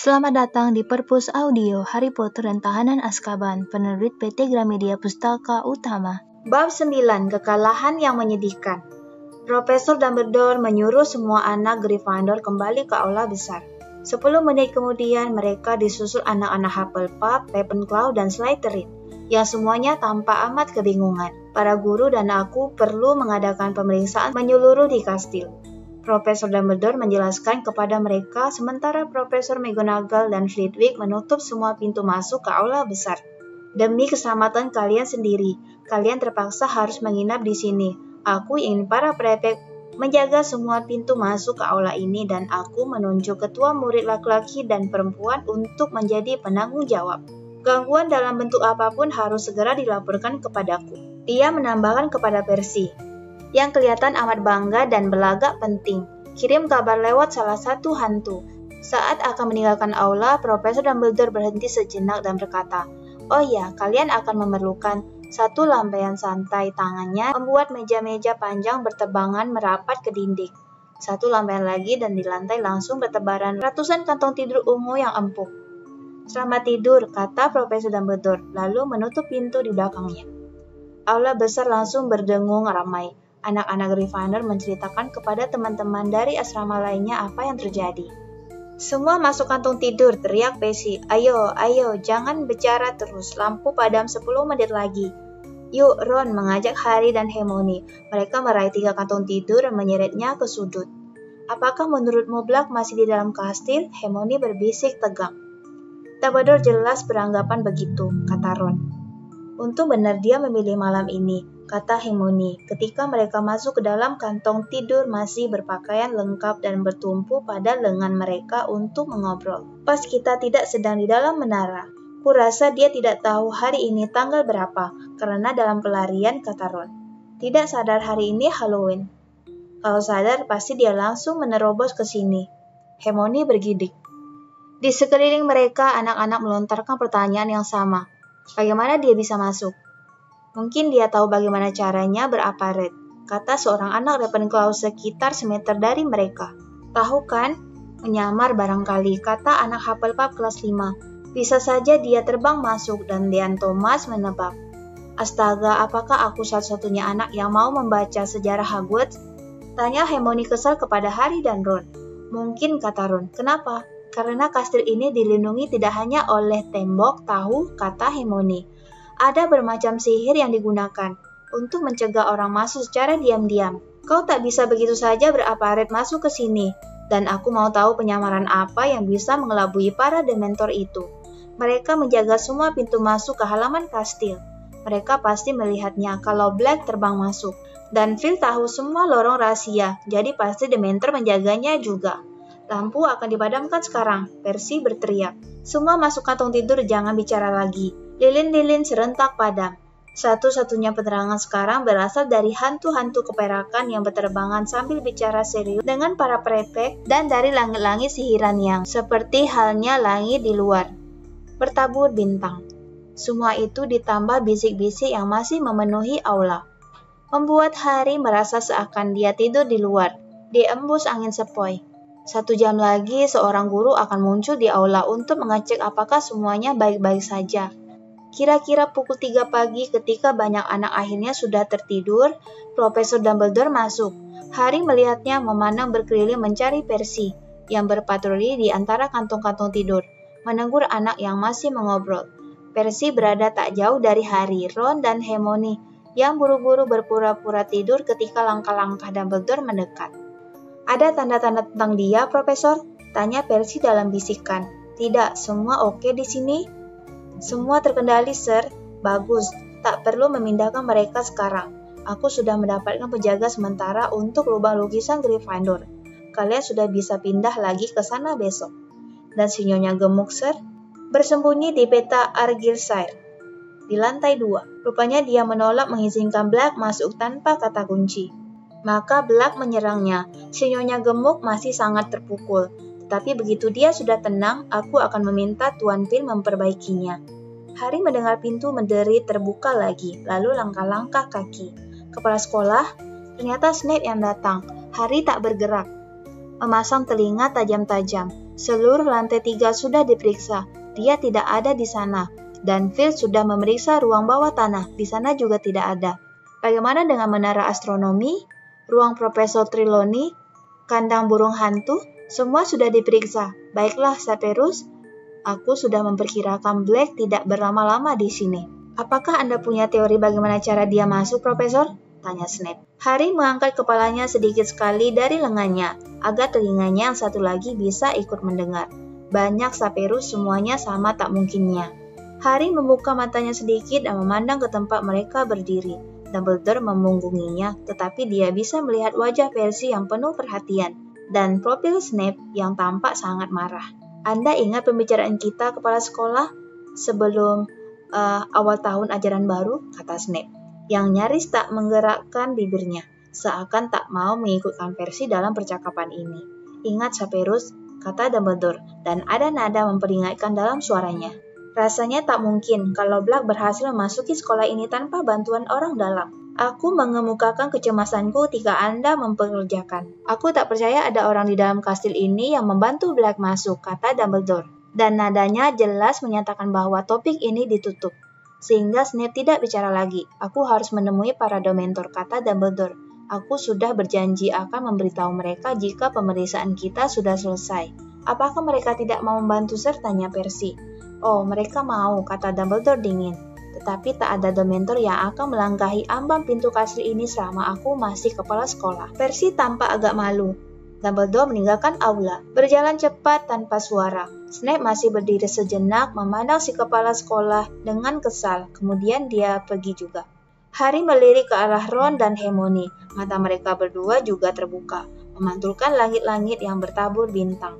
Selamat datang di Perpus Audio Harry Potter dan Tahanan Azkaban, penerbit PT Gramedia Pustaka Utama. Bab 9, Kekalahan yang Menyedihkan. Profesor Dumbledore menyuruh semua anak Gryffindor kembali ke aula besar. 10 menit kemudian mereka disusul anak-anak Hufflepuff, Ravenclaw, dan Slytherin, yang semuanya tampak amat kebingungan. Para guru dan aku perlu mengadakan pemeriksaan menyeluruh di kastil. Profesor Dumbledore menjelaskan kepada mereka sementara Profesor McGonagall dan Flitwick menutup semua pintu masuk ke aula besar. Demi keselamatan kalian sendiri, kalian terpaksa harus menginap di sini. Aku ingin para prefek menjaga semua pintu masuk ke aula ini dan aku menunjuk ketua murid laki-laki dan perempuan untuk menjadi penanggung jawab. Gangguan dalam bentuk apapun harus segera dilaporkan kepadaku. Dia menambahkan kepada Percy, yang kelihatan amat bangga dan berlagak penting. Kirim kabar lewat salah satu hantu. Saat akan meninggalkan aula, Profesor Dumbledore berhenti sejenak dan berkata, "Oh ya, kalian akan memerlukan." Satu lambaian santai tangannya membuat meja-meja panjang bertebangan merapat ke dinding. Satu lambaian lagi dan di lantai langsung bertebaran ratusan kantong tidur ungu yang empuk. "Selamat tidur," kata Profesor Dumbledore, lalu menutup pintu di belakangnya. Aula besar langsung berdengung ramai. Anak-anak Gryffindor menceritakan kepada teman-teman dari asrama lainnya apa yang terjadi. "Semua masuk kantung tidur," teriak Percy. Ayo, jangan bicara terus. Lampu padam 10 menit lagi." "Yuk," Ron mengajak Harry dan Hermione. Mereka meraih 3 kantung tidur dan menyeretnya ke sudut. "Apakah menurutmu Black masih di dalam kastil?" Hermione berbisik tegang. "Dumbledore jelas beranggapan begitu," kata Ron. "Untung benar dia memilih malam ini," kata Hermione, ketika mereka masuk ke dalam kantong tidur masih berpakaian lengkap dan bertumpu pada lengan mereka untuk mengobrol. "Pas kita tidak sedang di dalam menara. Kurasa dia tidak tahu hari ini tanggal berapa, karena dalam pelarian," kata Ron. "Tidak sadar hari ini Halloween. Kalau sadar, pasti dia langsung menerobos ke sini." Hermione bergidik. Di sekeliling mereka, anak-anak melontarkan pertanyaan yang sama. Bagaimana dia bisa masuk? "Mungkin dia tahu bagaimana caranya beraparet," kata seorang anak Ravenclaw sekitar semeter dari mereka. "Tahu kan? Menyamar barangkali," kata anak Hufflepuff kelas 5. "Bisa saja dia terbang masuk," dan Dean Thomas menebak. "Astaga, apakah aku satu-satunya anak yang mau membaca sejarah Hogwarts?" tanya Hermione kesal kepada Harry dan Ron. "Mungkin," kata Ron. "Kenapa?" "Karena kastil ini dilindungi tidak hanya oleh tembok, tahu," kata Hermione. "Ada bermacam sihir yang digunakan untuk mencegah orang masuk secara diam-diam. Kau tak bisa begitu saja beraparet masuk ke sini, dan aku mau tahu penyamaran apa yang bisa mengelabui para dementor itu. Mereka menjaga semua pintu masuk ke halaman kastil. Mereka pasti melihatnya kalau Black terbang masuk, dan Phil tahu semua lorong rahasia, jadi pasti dementor menjaganya juga." "Lampu akan dipadamkan sekarang," Percy berteriak. "Semua masuk kantong tidur, jangan bicara lagi." Lilin-lilin serentak padam. Satu-satunya penerangan sekarang berasal dari hantu-hantu keperakan yang berterbangan sambil bicara serius dengan para prefek dan dari langit-langit sihiran yang, seperti halnya langit di luar, bertabur bintang. Semua itu ditambah bisik-bisik yang masih memenuhi aula, membuat Harry merasa seakan dia tidur di luar, diembus angin sepoi. 1 jam lagi seorang guru akan muncul di aula untuk mengecek apakah semuanya baik-baik saja. Kira-kira pukul 3 pagi ketika banyak anak akhirnya sudah tertidur, Profesor Dumbledore masuk. Harry melihatnya memandang berkeliling mencari Percy, yang berpatroli di antara kantong-kantong tidur, menegur anak yang masih mengobrol. Percy berada tak jauh dari Harry, Ron, dan Hermione, yang buru-buru berpura-pura tidur ketika langkah-langkah Dumbledore mendekat. "Ada tanda-tanda tentang dia, Profesor?" tanya Percy dalam bisikan. "Tidak, semua oke di sini?" "Semua terkendali, Sir." "Bagus, tak perlu memindahkan mereka sekarang. Aku sudah mendapatkan penjaga sementara untuk lubang lukisan Gryffindor. Kalian sudah bisa pindah lagi ke sana besok." "Dan si Nyonya Gemuk, Sir?" "Bersembunyi di peta Argyleshire, di lantai 2. Rupanya dia menolak mengizinkan Black masuk tanpa kata kunci. Maka Black menyerangnya. Si Nyonya Gemuk masih sangat terpukul. Tapi begitu dia sudah tenang, aku akan meminta Tuan Phil memperbaikinya." Harry mendengar pintu menderit terbuka lagi, lalu langkah-langkah kaki. Kepala sekolah? Ternyata Snape yang datang. Harry tak bergerak, memasang telinga tajam-tajam. Seluruh lantai 3 sudah diperiksa. Dia tidak ada di sana. Dan Phil sudah memeriksa ruang bawah tanah. Di sana juga tidak ada. Bagaimana dengan menara astronomi, ruang Profesor Trelawney, kandang burung hantu? Semua sudah diperiksa. Baiklah, Severus. Aku sudah memperkirakan Black tidak berlama-lama di sini. Apakah Anda punya teori bagaimana cara dia masuk, Profesor? Tanya Snape. Harry mengangkat kepalanya sedikit sekali dari lengannya, agar telinganya yang satu lagi bisa ikut mendengar. Banyak Severus, semuanya sama tak mungkinnya. Harry membuka matanya sedikit dan memandang ke tempat mereka berdiri. Dumbledore memunggunginya, tetapi dia bisa melihat wajah Percy yang penuh perhatian, dan profil Snape yang tampak sangat marah. Anda ingat pembicaraan kita, kepala sekolah, sebelum awal tahun ajaran baru, kata Snape, yang nyaris tak menggerakkan bibirnya, seakan tak mau mengikutkan Percy dalam percakapan ini. Ingat, Severus, kata Dumbledore, dan ada nada memperingatkan dalam suaranya. Rasanya tak mungkin kalau Black berhasil memasuki sekolah ini tanpa bantuan orang dalam. Aku mengemukakan kecemasanku ketika Anda mempekerjakan. Aku tak percaya ada orang di dalam kastil ini yang membantu Black masuk, kata Dumbledore. Dan nadanya jelas menyatakan bahwa topik ini ditutup. Sehingga Snape tidak bicara lagi. Aku harus menemui para Dementor, kata Dumbledore. Aku sudah berjanji akan memberitahu mereka jika pemeriksaan kita sudah selesai. Apakah mereka tidak mau membantu sertanya Percy? Oh, mereka mau, kata Dumbledore dingin. Tetapi tak ada Dementor yang akan melangkahi ambang pintu kastil ini selama aku masih kepala sekolah. Percy tampak agak malu. Dumbledore meninggalkan aula, berjalan cepat tanpa suara. Snape masih berdiri sejenak memandang si kepala sekolah dengan kesal, kemudian dia pergi juga. Harry melirik ke arah Ron dan Hermione. Mata mereka berdua juga terbuka, memantulkan langit-langit yang bertabur bintang.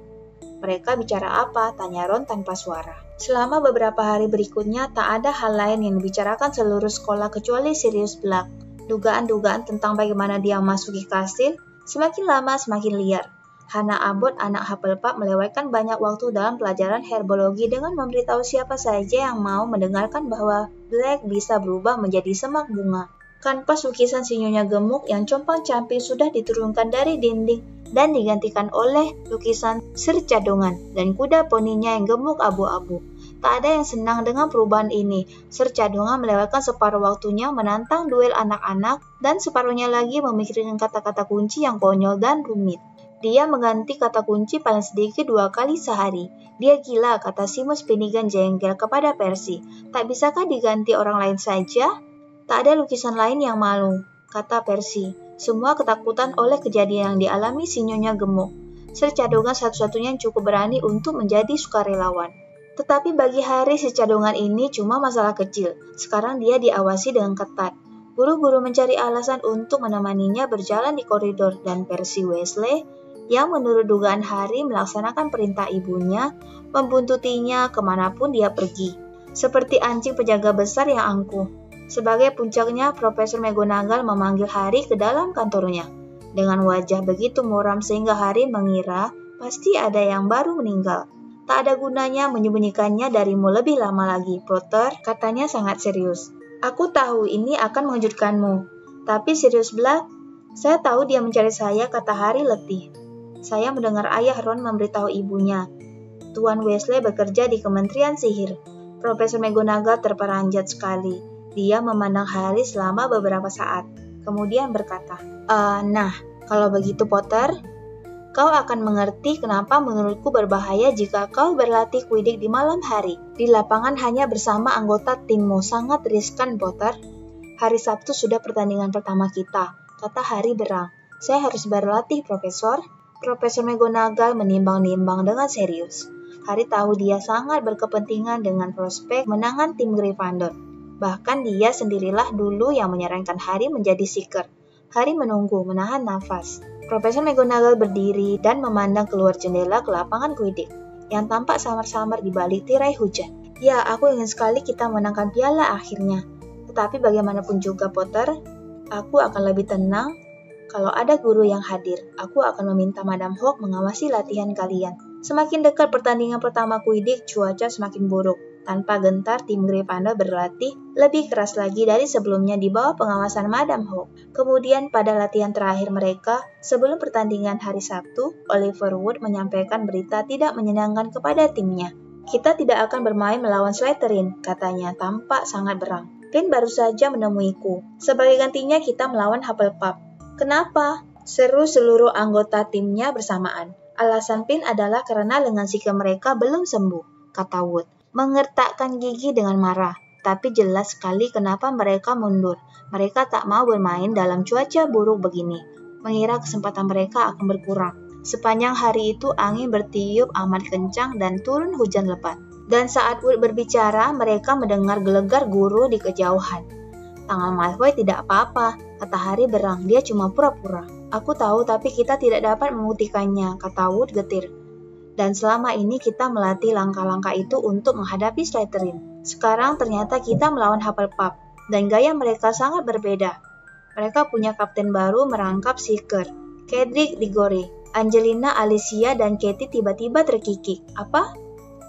Mereka bicara apa? Tanya Ron tanpa suara. Selama beberapa hari berikutnya, tak ada hal lain yang dibicarakan seluruh sekolah kecuali Sirius Black. Dugaan-dugaan tentang bagaimana dia memasuki kastil semakin lama semakin liar. Hannah Abbott, anak Hufflepuff, melewatkan banyak waktu dalam pelajaran herbologi dengan memberitahu siapa saja yang mau mendengarkan bahwa Black bisa berubah menjadi semak bunga. Kanvas lukisan si Nyonya Gemuk yang compang-camping sudah diturunkan dari dinding dan digantikan oleh lukisan Sir Cadongan dan kuda poninya yang gemuk abu-abu. Tak ada yang senang dengan perubahan ini. Sir Cadongan melewatkan separuh waktunya menantang duel anak-anak dan separuhnya lagi memikirkan kata-kata kunci yang konyol dan rumit. Dia mengganti kata kunci paling sedikit 2 kali sehari. Dia gila, kata Seamus Finnegan jengkel kepada Percy. Tak bisakah diganti orang lain saja? Tak ada lukisan lain yang malu, kata Percy. Semua ketakutan oleh kejadian yang dialami si Nyonya Gemuk. Sir Cadongan satu-satunya yang cukup berani untuk menjadi sukarelawan. Tetapi bagi Harry, si Cadongan ini cuma masalah kecil. Sekarang dia diawasi dengan ketat. Guru-guru mencari alasan untuk menemaninya berjalan di koridor dan Percy Weasley, yang menurut dugaan Harry melaksanakan perintah ibunya, membuntutinya kemanapun dia pergi. Seperti anjing penjaga besar yang angkuh. Sebagai puncaknya, Profesor McGonagall memanggil Harry ke dalam kantornya. Dengan wajah begitu muram sehingga Harry mengira pasti ada yang baru meninggal. Tak ada gunanya menyembunyikannya darimu lebih lama lagi, Potter, katanya sangat serius. Aku tahu ini akan mengejutkanmu. Tapi Sirius Black, saya tahu dia mencari saya, kata Harry letih. Saya mendengar ayah Ron memberitahu ibunya. Tuan Weasley bekerja di Kementerian Sihir. Profesor McGonagall terperanjat sekali. Dia memandang Harry selama beberapa saat. Kemudian berkata, Nah, kalau begitu Potter, kau akan mengerti kenapa menurutku berbahaya jika kau berlatih Quidditch di malam hari. Di lapangan hanya bersama anggota timmu, sangat riskan, Potter. Hari Sabtu sudah pertandingan pertama kita, kata Harry berang. Saya harus berlatih, Profesor. Profesor McGonagall menimbang-nimbang dengan serius. Harry tahu dia sangat berkepentingan dengan prospek menangan tim Gryffindor. Bahkan dia sendirilah dulu yang menyarankan Harry menjadi Seeker. Harry menunggu, menahan nafas. Profesor McGonagall berdiri dan memandang keluar jendela ke lapangan Quidditch, yang tampak samar-samar di balik tirai hujan. Ya, aku ingin sekali kita menangkan piala akhirnya. Tetapi bagaimanapun juga, Potter, aku akan lebih tenang kalau ada guru yang hadir. Aku akan meminta Madam Hawk mengawasi latihan kalian. Semakin dekat pertandingan pertama Quidditch, cuaca semakin buruk. Tanpa gentar, tim Gryffindor berlatih lebih keras lagi dari sebelumnya di bawah pengawasan Madam Hawk. Kemudian pada latihan terakhir mereka, sebelum pertandingan hari Sabtu, Oliver Wood menyampaikan berita tidak menyenangkan kepada timnya. Kita tidak akan bermain melawan Slytherin, katanya tampak sangat berang. Finn baru saja menemuiku. Sebagai gantinya kita melawan Hufflepuff. Kenapa? Seru seluruh anggota timnya bersamaan. Alasan Finn adalah karena lengan sikil mereka belum sembuh, kata Wood. Mengertakkan gigi dengan marah, tapi jelas sekali kenapa mereka mundur. Mereka tak mau bermain dalam cuaca buruk begini, mengira kesempatan mereka akan berkurang. Sepanjang hari itu angin bertiup amat kencang dan turun hujan lebat. Dan saat Wood berbicara, mereka mendengar gelegar guru di kejauhan. Tangan Malfoy tidak apa-apa, kata Harry berang, dia cuma pura-pura. Aku tahu tapi kita tidak dapat membuktikannya, kata Wood getir. Dan selama ini kita melatih langkah-langkah itu untuk menghadapi Slytherin. Sekarang ternyata kita melawan Hufflepuff, dan gaya mereka sangat berbeda. Mereka punya kapten baru merangkap Seeker, Cedric Diggory. Angelina, Alicia, dan Katie tiba-tiba terkikik. Apa?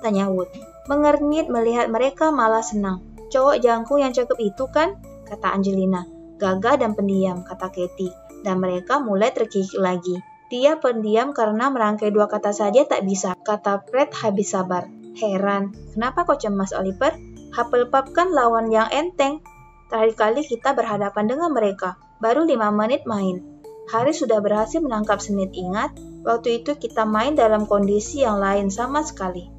Tanya Wood. Mengernyit melihat mereka malah senang. Cowok jangkung yang cakep itu kan? Kata Angelina. Gagah dan pendiam, kata Katie. Dan mereka mulai terkikik lagi. Dia pendiam karena merangkai 2 kata saja tak bisa, kata Fred habis sabar. Heran, kenapa kau cemas, Oliver? Hufflepuff kan lawan yang enteng. Terakhir kali kita berhadapan dengan mereka, baru 5 menit main. Harry sudah berhasil menangkap Snape, ingat? Waktu itu kita main dalam kondisi yang lain sama sekali.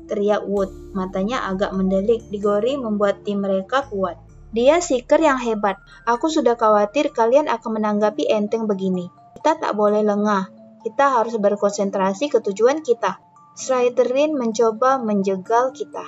Teriak Wood, matanya agak mendelik. Diggory membuat tim mereka kuat. Dia Seeker yang hebat. Aku sudah khawatir kalian akan menanggapi enteng begini. Kita tak boleh lengah. Kita harus berkonsentrasi ke tujuan kita. Slytherin mencoba menjegal kita.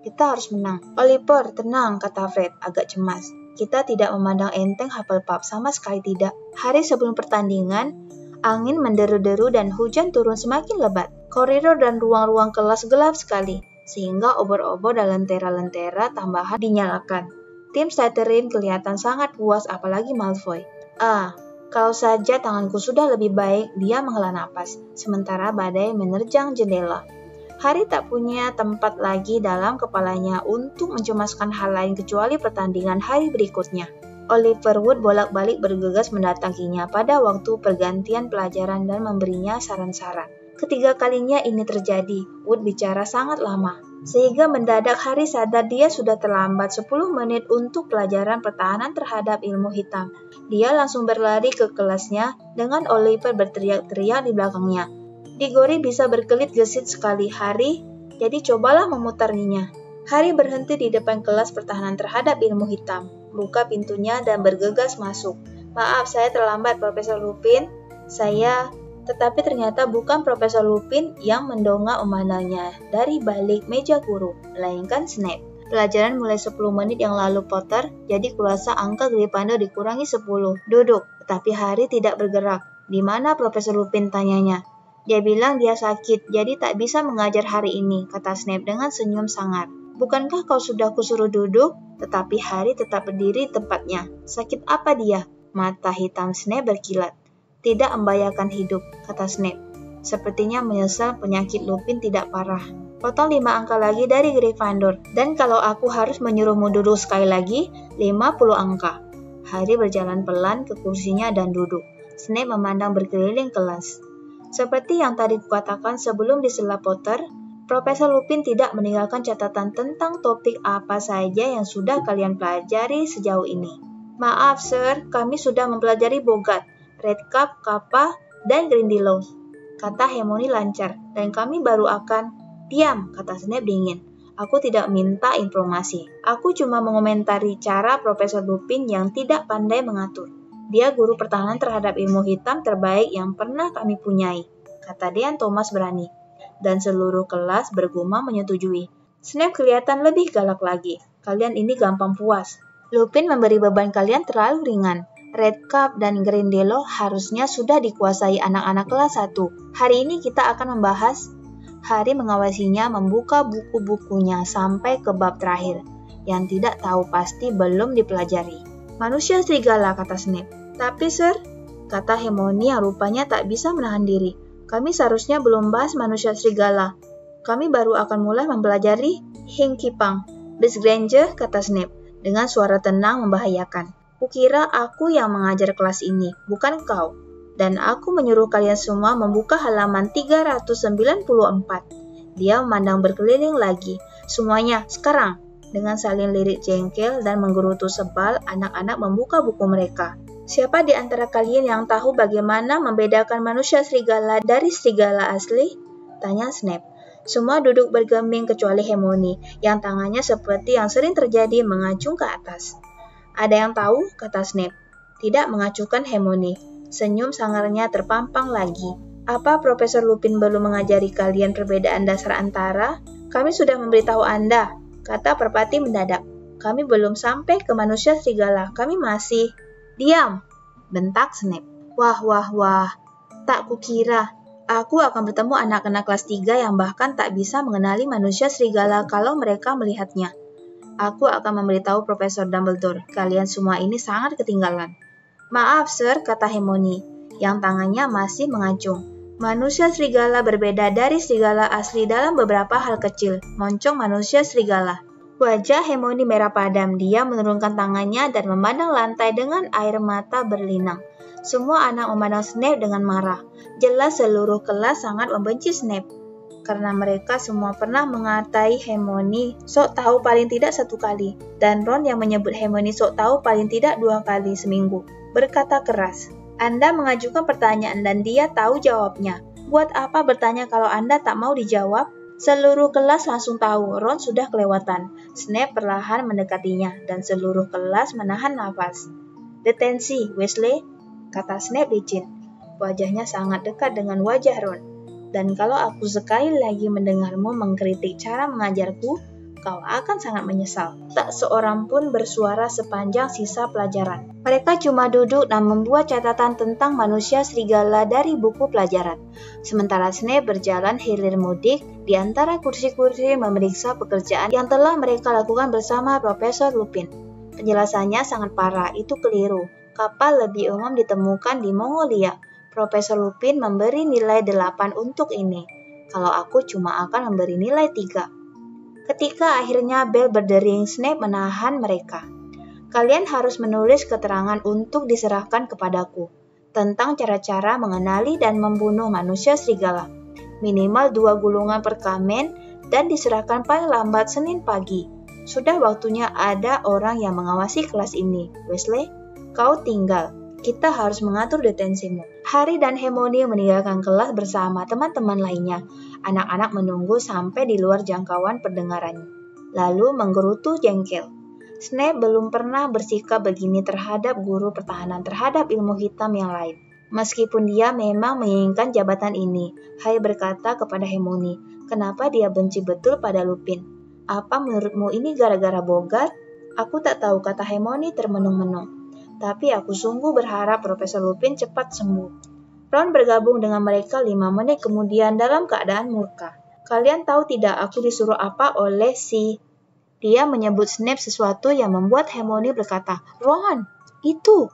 Kita harus menang. Oliver, tenang, kata Fred, agak cemas. Kita tidak memandang enteng Hufflepuff, sama sekali tidak. Hari sebelum pertandingan, angin menderu-deru dan hujan turun semakin lebat. Koridor dan ruang-ruang kelas gelap sekali, sehingga obor-obor dan lentera-lentera tambahan dinyalakan. Tim Slytherin kelihatan sangat puas, apalagi Malfoy. Kalau saja tanganku sudah lebih baik, dia menghela napas, sementara badai menerjang jendela. Harry tak punya tempat lagi dalam kepalanya untuk mencemaskan hal lain kecuali pertandingan hari berikutnya. Oliver Wood bolak-balik bergegas mendatanginya pada waktu pergantian pelajaran dan memberinya saran-saran. Ketiga kalinya ini terjadi, Wood bicara sangat lama, sehingga mendadak Harry sadar dia sudah terlambat 10 menit untuk pelajaran pertahanan terhadap ilmu hitam. Dia langsung berlari ke kelasnya dengan Oliver berteriak-teriak di belakangnya. Diggory bisa berkelit gesit sekali, Harry, jadi cobalah memutarnya. Harry berhenti di depan kelas pertahanan terhadap ilmu hitam, buka pintunya dan bergegas masuk. Maaf, saya terlambat, Profesor Lupin. Tetapi ternyata bukan Profesor Lupin yang mendongak memandangnya dari balik meja guru, melainkan Snape. Pelajaran mulai 10 menit yang lalu, Potter, jadi kurasa angka Gryffindor dikurangi 10. Duduk, tetapi Harry tidak bergerak. Di mana Profesor Lupin, tanyanya. Dia bilang dia sakit, jadi tak bisa mengajar hari ini, kata Snape dengan senyum sangar. Bukankah kau sudah kusuruh duduk? Tetapi Harry tetap berdiri di tempatnya. Sakit apa dia? Mata hitam Snape berkilat. Tidak membahayakan hidup, kata Snape. Sepertinya menyesal penyakit Lupin tidak parah. Potong 5 angka lagi dari Gryffindor. Dan kalau aku harus menyuruhmu duduk sekali lagi, 50 angka. Harry berjalan pelan ke kursinya dan duduk. Snape memandang berkeliling kelas. Seperti yang tadi kukatakan sebelum disela Potter, Profesor Lupin tidak meninggalkan catatan tentang topik apa saja yang sudah kalian pelajari sejauh ini. Maaf, Sir, kami sudah mempelajari Boggart, Redcap, Kappa, dan Grindylow, kata Hermione lancar, dan kami baru akan... Diam, kata Snape dingin. Aku tidak minta informasi. Aku cuma mengomentari cara Profesor Lupin yang tidak pandai mengatur. Dia guru pertahanan terhadap ilmu hitam terbaik yang pernah kami punyai, kata Dean Thomas berani. Dan seluruh kelas bergumam menyetujui. Snape kelihatan lebih galak lagi. Kalian ini gampang puas. Lupin memberi beban kalian terlalu ringan. Redcap dan Grindylow harusnya sudah dikuasai anak-anak kelas 1. Hari ini kita akan membahas. Harry mengawasinya membuka buku-bukunya sampai ke bab terakhir, yang tidak tahu pasti belum dipelajari. Manusia serigala, kata Snape. Tapi, Sir, kata Hermione yang rupanya tak bisa menahan diri. Kami seharusnya belum bahas manusia serigala. Kami baru akan mulai mempelajari Hinkipang, Miss Granger, kata Snape, dengan suara tenang membahayakan. Kukira aku yang mengajar kelas ini, bukan kau. Dan aku menyuruh kalian semua membuka halaman 394. Dia memandang berkeliling lagi. Semuanya, sekarang. Dengan saling lirik jengkel dan menggerutu sebal, anak-anak membuka buku mereka. Siapa di antara kalian yang tahu bagaimana membedakan manusia serigala dari serigala asli? Tanya Snape. Semua duduk bergeming kecuali Hermione, yang tangannya seperti yang sering terjadi mengacung ke atas. Ada yang tahu? Kata Snape. Tidak mengacuhkan Hermione. Senyum sangarnya terpampang lagi. Apa Profesor Lupin belum mengajari kalian perbedaan dasar antara? Kami sudah memberitahu Anda, kata Perpati mendadak. Kami belum sampai ke manusia serigala. Kami masih... Diam! Bentak Snape. Wah. Tak kukira. Aku akan bertemu anak-anak kelas 3 yang bahkan tak bisa mengenali manusia serigala kalau mereka melihatnya. Aku akan memberitahu Profesor Dumbledore, kalian semua ini sangat ketinggalan. Maaf, Sir, kata Hermione, yang tangannya masih mengacung. Manusia serigala berbeda dari serigala asli dalam beberapa hal kecil. Moncong manusia serigala. Wajah Hermione merah padam. Dia menurunkan tangannya dan memandang lantai dengan air mata berlinang. Semua anak memandang Snape dengan marah. Jelas seluruh kelas sangat membenci Snape. Karena mereka semua pernah mengatai Hermione sok tahu paling tidak 1 kali, dan Ron yang menyebut Hermione sok tahu paling tidak 2 kali seminggu, berkata keras. Anda mengajukan pertanyaan dan dia tahu jawabnya. Buat apa bertanya kalau Anda tak mau dijawab? Seluruh kelas langsung tahu Ron sudah kelewatan. Snape perlahan mendekatinya, dan seluruh kelas menahan nafas. Detensi, Weasley, kata Snape licin. Wajahnya sangat dekat dengan wajah Ron. Dan kalau aku sekali lagi mendengarmu mengkritik cara mengajarku, kau akan sangat menyesal. Tak seorang pun bersuara sepanjang sisa pelajaran. Mereka cuma duduk dan membuat catatan tentang manusia serigala dari buku pelajaran. Sementara Snape berjalan hilir mudik di antara kursi-kursi memeriksa pekerjaan yang telah mereka lakukan bersama Profesor Lupin. Penjelasannya sangat parah, itu keliru. Kapal lebih umum ditemukan di Mongolia. Profesor Lupin memberi nilai 8 untuk ini. Kalau aku cuma akan memberi nilai 3. Ketika akhirnya bel berdering, Snape menahan mereka. Kalian harus menulis keterangan untuk diserahkan kepadaku tentang cara-cara mengenali dan membunuh manusia serigala. Minimal 2 gulungan per kamen dan diserahkan paling lambat Senin pagi. Sudah waktunya ada orang yang mengawasi kelas ini. Weasley, kau tinggal. Kita harus mengatur detensimu. Harry dan Hermione meninggalkan kelas bersama teman-teman lainnya. Anak-anak menunggu sampai di luar jangkauan pendengarannya. Lalu menggerutu jengkel. Snape belum pernah bersikap begini terhadap guru pertahanan terhadap ilmu hitam yang lain. Meskipun dia memang menginginkan jabatan ini, Harry berkata kepada Hermione, kenapa dia benci betul pada Lupin? Apa menurutmu ini gara-gara Bogart? Aku tak tahu, kata Hermione termenung-menung. Tapi aku sungguh berharap Profesor Lupin cepat sembuh. Ron bergabung dengan mereka 5 menit kemudian dalam keadaan murka. Kalian tahu tidak aku disuruh apa oleh si... Dia menyebut Snape sesuatu yang membuat Hermione berkata, Ron, itu.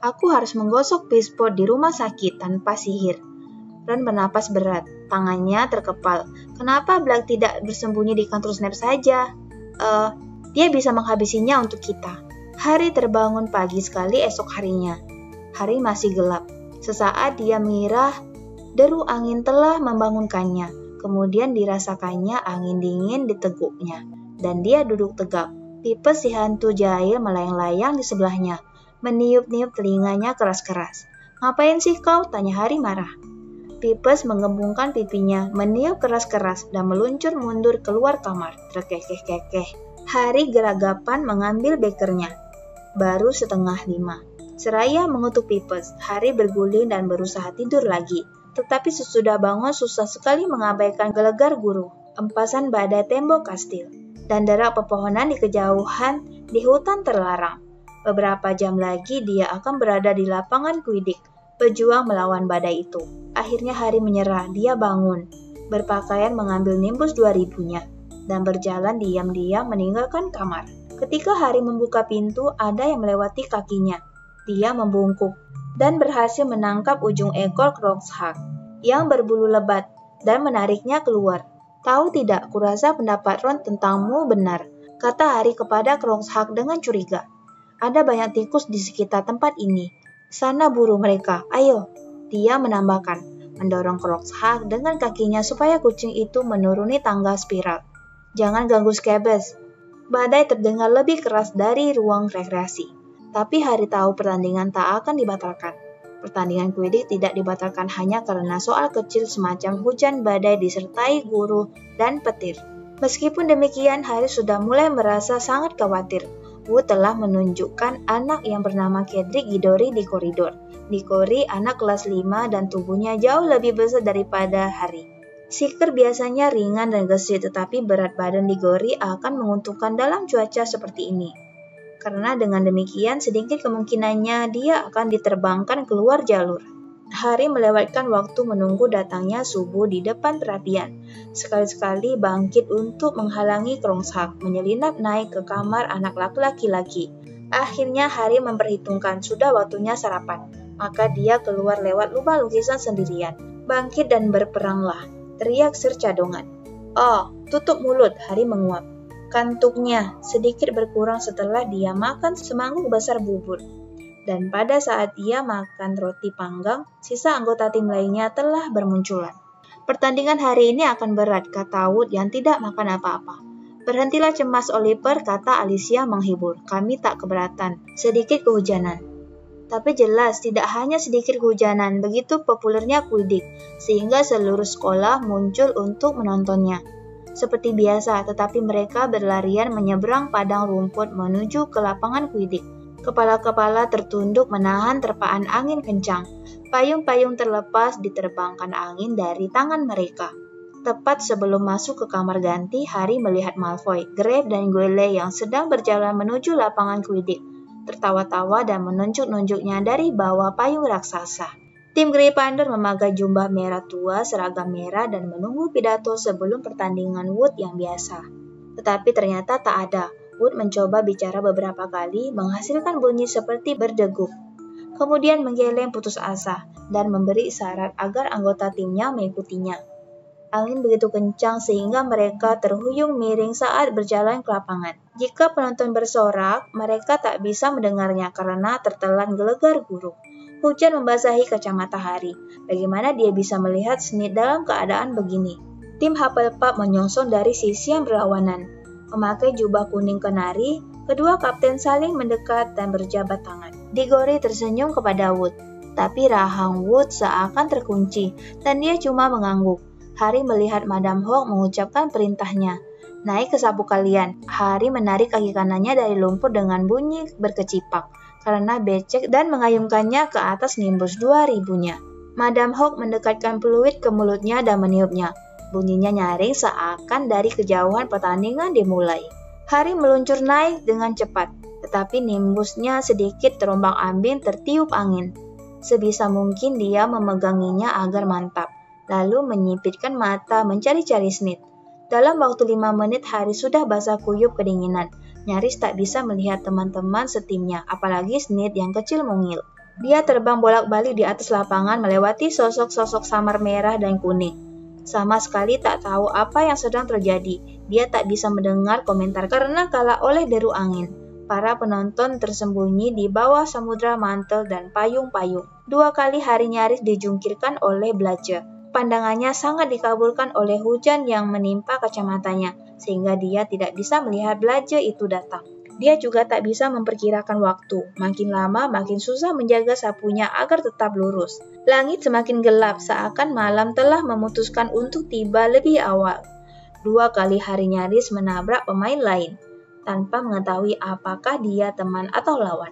Aku harus menggosok baseboard di rumah sakit tanpa sihir. Ron bernapas berat, tangannya terkepal. Kenapa Black tidak bersembunyi di kantor Snape saja? Dia bisa menghabisinya untuk kita. Harry terbangun pagi sekali esok harinya. Hari masih gelap. Sesaat dia mengira deru angin telah membangunkannya. Kemudian dirasakannya angin dingin di teguknya. Dan dia duduk tegak. Pipes si hantu jahil melayang-layang di sebelahnya. Meniup-niup telinganya keras-keras. Ngapain sih kau? Tanya Harry marah. Pipes menggembungkan pipinya, meniup keras-keras dan meluncur mundur keluar kamar. Terkekeh-kekeh. Harry geragapan mengambil bekernya. Baru 4:30. Seraya mengutuk Pipes, Harry berguling dan berusaha tidur lagi. Tetapi sesudah bangun susah sekali mengabaikan gelegar guru, empasan badai tembok kastil, dan derak pepohonan di kejauhan di hutan terlarang. Beberapa jam lagi dia akan berada di lapangan Quidditch, berjuang melawan badai itu. Akhirnya Harry menyerah, dia bangun, berpakaian mengambil Nimbus 2000-nya, dan berjalan diam-diam meninggalkan kamar. Ketika Harry membuka pintu, ada yang melewati kakinya. Dia membungkuk dan berhasil menangkap ujung ekor Crookshank yang berbulu lebat dan menariknya keluar. Tahu tidak, kurasa pendapat Ron tentangmu benar, kata Harry kepada Crookshanks dengan curiga. Ada banyak tikus di sekitar tempat ini. Sana buru mereka, ayo. Dia menambahkan, mendorong Crookshanks dengan kakinya supaya kucing itu menuruni tangga spiral. Jangan ganggu Scabbers. Badai terdengar lebih keras dari ruang rekreasi. Tapi Harry tahu pertandingan tak akan dibatalkan. Pertandingan Quidditch tidak dibatalkan hanya karena soal kecil semacam hujan badai disertai guru dan petir. Meskipun demikian, Harry sudah mulai merasa sangat khawatir. Wood telah menunjukkan anak yang bernama Cedric Diggory di koridor. Diggory anak kelas 5 dan tubuhnya jauh lebih besar daripada Harry. Seeker biasanya ringan dan gesit, tetapi berat badan Diggory akan menguntungkan dalam cuaca seperti ini. Karena dengan demikian sedikit kemungkinannya dia akan diterbangkan keluar jalur. Harry melewatkan waktu menunggu datangnya subuh di depan perapian. Sekali-sekali bangkit untuk menghalangi Crookshanks menyelinap naik ke kamar anak laki-laki. Akhirnya Harry memperhitungkan sudah waktunya sarapan. Maka dia keluar lewat lubang lukisan sendirian. Bangkit dan berperanglah, teriak Sir Cadongan. Oh, tutup mulut, Harry menguap. Kantuknya sedikit berkurang setelah dia makan semangkuk besar bubur. Dan pada saat dia makan roti panggang, sisa anggota tim lainnya telah bermunculan. Pertandingan hari ini akan berat, kata Wood yang tidak makan apa-apa. Berhentilah cemas Oliver, kata Alicia menghibur. Kami tak keberatan. Sedikit kehujanan. Tapi jelas tidak hanya sedikit kehujanan, begitu populernya Quidditch, sehingga seluruh sekolah muncul untuk menontonnya. Seperti biasa, tetapi mereka berlarian menyeberang padang rumput menuju ke lapangan Quidditch. Kepala-kepala tertunduk menahan terpaan angin kencang. Payung-payung terlepas diterbangkan angin dari tangan mereka. Tepat sebelum masuk ke kamar ganti, Harry melihat Malfoy, Grape, dan Quirrell yang sedang berjalan menuju lapangan Quidditch, tertawa-tawa dan menunjuk-nunjuknya dari bawah payung raksasa. Tim Gryffindor memakai jubah merah tua, seragam merah, dan menunggu pidato sebelum pertandingan Wood yang biasa. Tetapi ternyata tak ada. Wood mencoba bicara beberapa kali, menghasilkan bunyi seperti berdegup. Kemudian menggeleng putus asa, dan memberi isyarat agar anggota timnya mengikutinya. Angin begitu kencang sehingga mereka terhuyung miring saat berjalan ke lapangan. Jika penonton bersorak, mereka tak bisa mendengarnya karena tertelan gelegar guru. Hujan membasahi kacamata Harry. Bagaimana dia bisa melihat Snape dalam keadaan begini? Tim Hufflepuff menyongsong dari sisi yang berlawanan. Memakai jubah kuning kenari, kedua kapten saling mendekat dan berjabat tangan. Diggory tersenyum kepada Wood, tapi rahang Wood seakan terkunci, dan dia cuma mengangguk. Harry melihat Madam Hawk mengucapkan perintahnya. Naik ke sabuk kalian. Harry menarik kaki kanannya dari lumpur dengan bunyi berkecipak karena becek dan mengayunkannya ke atas Nimbus 2000-nya. Madam Hawk mendekatkan peluit ke mulutnya dan meniupnya. Bunyinya nyaring seakan dari kejauhan pertandingan dimulai. Harry meluncur naik dengan cepat, tetapi Nimbusnya sedikit terombang-ambing tertiup angin. Sebisa mungkin dia memeganginya agar mantap, lalu menyipitkan mata mencari-cari Snape. Dalam waktu 5 menit Harry sudah basah kuyup kedinginan. Nyaris tak bisa melihat teman-teman setimnya, apalagi Snape yang kecil mungil. Dia terbang bolak-balik di atas lapangan melewati sosok-sosok samar merah dan kuning. Sama sekali tak tahu apa yang sedang terjadi. Dia tak bisa mendengar komentar karena kalah oleh deru angin. Para penonton tersembunyi di bawah samudra mantel dan payung-payung. 2 kali Harry nyaris dijungkirkan oleh Bludger. Pandangannya sangat dikabulkan oleh hujan yang menimpa kacamatanya, sehingga dia tidak bisa melihat Bludger itu datang. Dia juga tak bisa memperkirakan waktu. Makin lama, makin susah menjaga sapunya agar tetap lurus. Langit semakin gelap, seakan malam telah memutuskan untuk tiba lebih awal. 2 kali Harry nyaris menabrak pemain lain, tanpa mengetahui apakah dia teman atau lawan.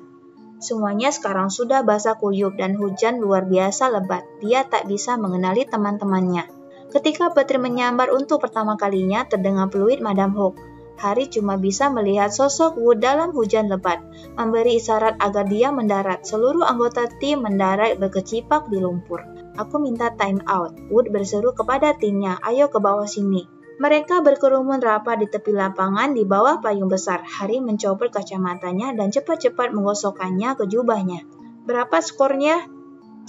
Semuanya sekarang sudah basah kuyup dan hujan luar biasa lebat. Dia tak bisa mengenali teman-temannya. Ketika petir menyambar untuk pertama kalinya, terdengar peluit Madam Hawk. Harry cuma bisa melihat sosok Wood dalam hujan lebat, memberi isyarat agar dia mendarat. Seluruh anggota tim mendarat berkecipak di lumpur. Aku minta time out. Wood berseru kepada timnya, ayo ke bawah sini. Mereka berkerumun rapat di tepi lapangan di bawah payung besar. Harry mencopot kacamatanya dan cepat-cepat menggosokkannya ke jubahnya. Berapa skornya?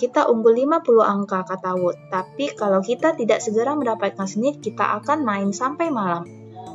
Kita unggul 50 angka, kata Wood. Tapi kalau kita tidak segera mendapatkan Snitch, kita akan main sampai malam.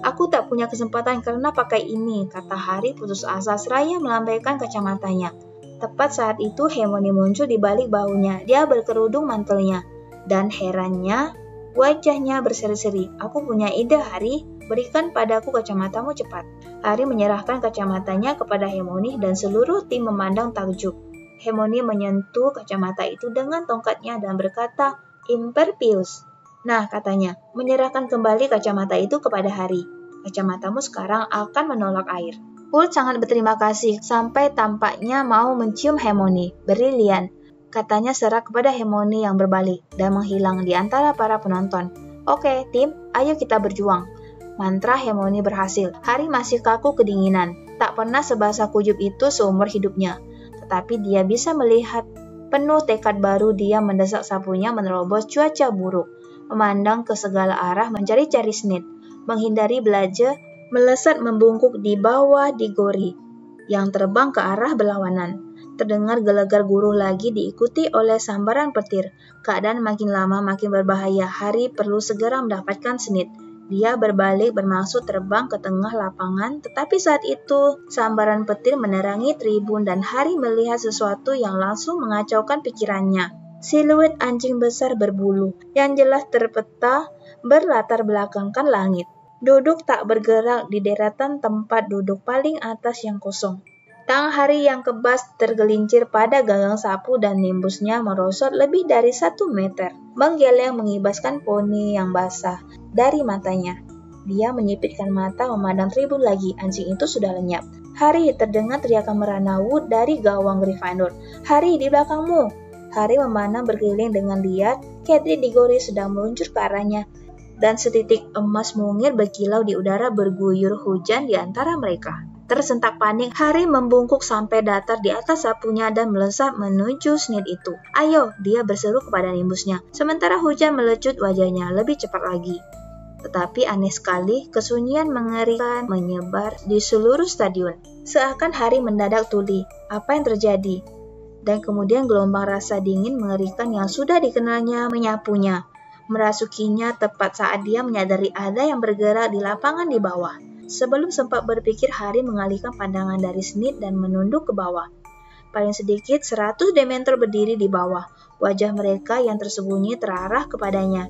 Aku tak punya kesempatan karena pakai ini, kata Harry putus asa seraya melambaikan kacamatanya. Tepat saat itu Hermione muncul di balik bahunya. Dia berkerudung mantelnya. Dan herannya, wajahnya berseri-seri. Aku punya ide, Harry. Berikan padaku kacamatamu cepat. Harry menyerahkan kacamatanya kepada Hermione dan seluruh tim memandang takjub. Hermione menyentuh kacamata itu dengan tongkatnya dan berkata, "Impervious." Nah, katanya, menyerahkan kembali kacamata itu kepada Harry. Kacamatamu sekarang akan menolak air. Wood sangat berterima kasih sampai tampaknya mau mencium Hermione. Brilian, katanya serak kepada Hermione yang berbalik dan menghilang di antara para penonton. Oke, tim, ayo kita berjuang. Mantra Hermione berhasil. Harry masih kaku kedinginan. Tak pernah sebasah kujub itu seumur hidupnya. Tetapi dia bisa melihat penuh tekad baru dia mendesak sapunya menerobos cuaca buruk. Memandang ke segala arah mencari-cari Snitch. Menghindari belaja, melesat membungkuk di bawah Diggory yang terbang ke arah berlawanan. Terdengar gelegar guruh lagi diikuti oleh sambaran petir. Keadaan makin lama makin berbahaya. Harry perlu segera mendapatkan Snitch. Dia berbalik bermaksud terbang ke tengah lapangan, tetapi saat itu sambaran petir menerangi tribun dan Harry melihat sesuatu yang langsung mengacaukan pikirannya. Siluet anjing besar berbulu yang jelas terpeta berlatar belakangkan langit. Duduk tak bergerak di deretan tempat duduk paling atas yang kosong. Tangan Harry yang kebas tergelincir pada gagang sapu dan nimbusnya merosot lebih dari 1 meter. Menggeleng mengibaskan poni yang basah dari matanya. Dia menyipitkan mata memandang tribun lagi. Anjing itu sudah lenyap. Harry, terdengar teriakan merana Wood dari gawang Gryffindor. Harry, di belakangmu. Harry memandang berkeliling dengan lihat. Cedric Diggory sedang meluncur ke arahnya. Dan setitik emas mungil berkilau di udara berguyur hujan di antara mereka. Tersentak panik, Harry membungkuk sampai datar di atas sapunya dan melesat menuju Snitch itu. Ayo, dia berseru kepada nimbusnya. Sementara hujan melecut wajahnya lebih cepat lagi. Tetapi aneh sekali, kesunyian mengerikan menyebar di seluruh stadion. Seakan Harry mendadak tuli. Apa yang terjadi? Dan kemudian gelombang rasa dingin mengerikan yang sudah dikenalnya menyapunya. Merasukinya tepat saat dia menyadari ada yang bergerak di lapangan di bawah. Sebelum sempat berpikir, Harry mengalihkan pandangan dari Snitch dan menunduk ke bawah. Paling sedikit 100 Dementor berdiri di bawah. Wajah mereka yang tersembunyi terarah kepadanya.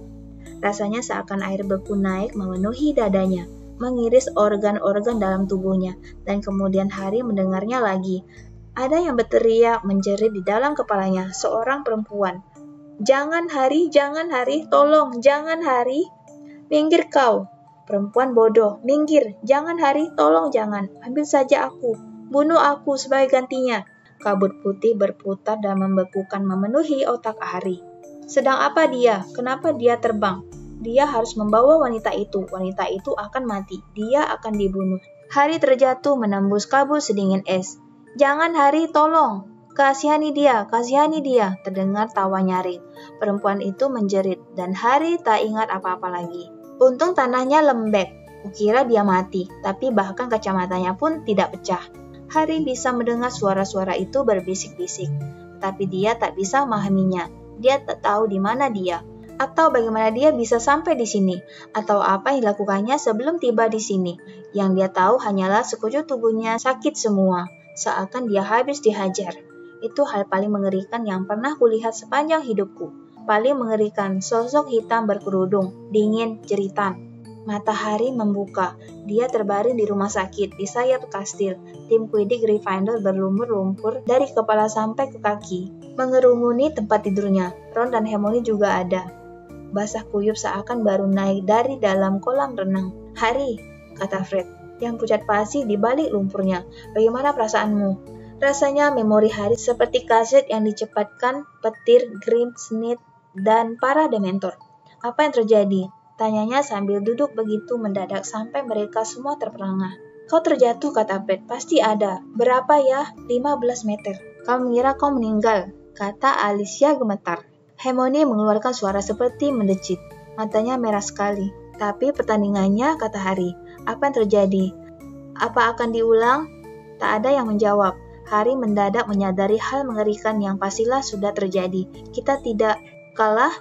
Rasanya seakan air beku naik memenuhi dadanya, mengiris organ-organ dalam tubuhnya. Dan kemudian Harry mendengarnya lagi. Ada yang berteriak menjerit di dalam kepalanya, seorang perempuan. Jangan Harry, tolong, jangan Harry. Minggir kau. Perempuan bodoh, minggir, jangan Harry, tolong jangan, ambil saja aku, bunuh aku sebagai gantinya. Kabut putih berputar dan membekukan memenuhi otak Harry. Sedang apa dia? Kenapa dia terbang? Dia harus membawa wanita itu akan mati, dia akan dibunuh. Harry terjatuh menembus kabut sedingin es. Jangan Harry, tolong, kasihani dia, terdengar tawa nyaring. Perempuan itu menjerit dan Harry tak ingat apa-apa lagi. Untung tanahnya lembek, kukira dia mati, tapi bahkan kacamatanya pun tidak pecah. Harry bisa mendengar suara-suara itu berbisik-bisik, tapi dia tak bisa memahaminya. Dia tak tahu di mana dia, atau bagaimana dia bisa sampai di sini, atau apa yang dilakukannya sebelum tiba di sini. Yang dia tahu hanyalah sekujur tubuhnya sakit semua, seakan dia habis dihajar. Itu hal paling mengerikan yang pernah kulihat sepanjang hidupku. Paling mengerikan, sosok hitam berkerudung, dingin, jeritan. Matahari membuka. Dia terbaring di rumah sakit, di sayap kastil. Tim Quidditch Gryffindor berlumur lumpur dari kepala sampai ke kaki, mengerumuni tempat tidurnya. Ron dan Hermione juga ada. Basah kuyup seakan baru naik dari dalam kolam renang. Harry, kata Fred, yang pucat pasi di balik lumpurnya. Bagaimana perasaanmu? Rasanya memori Harry seperti kaset yang dicepatkan petir Grim, Snitch, dan para Dementor. Apa yang terjadi? Tanyanya sambil duduk begitu mendadak sampai mereka semua terperangah. Kau terjatuh, kata Fred. Pasti ada. Berapa ya? 15 meter. Kau mengira kau meninggal, kata Alicia gemetar. Hermione mengeluarkan suara seperti mendecit. Matanya merah sekali. Tapi pertandingannya, kata Harry. Apa yang terjadi? Apa akan diulang? Tak ada yang menjawab. Harry mendadak menyadari hal mengerikan yang pastilah sudah terjadi. Kita tidak kalah,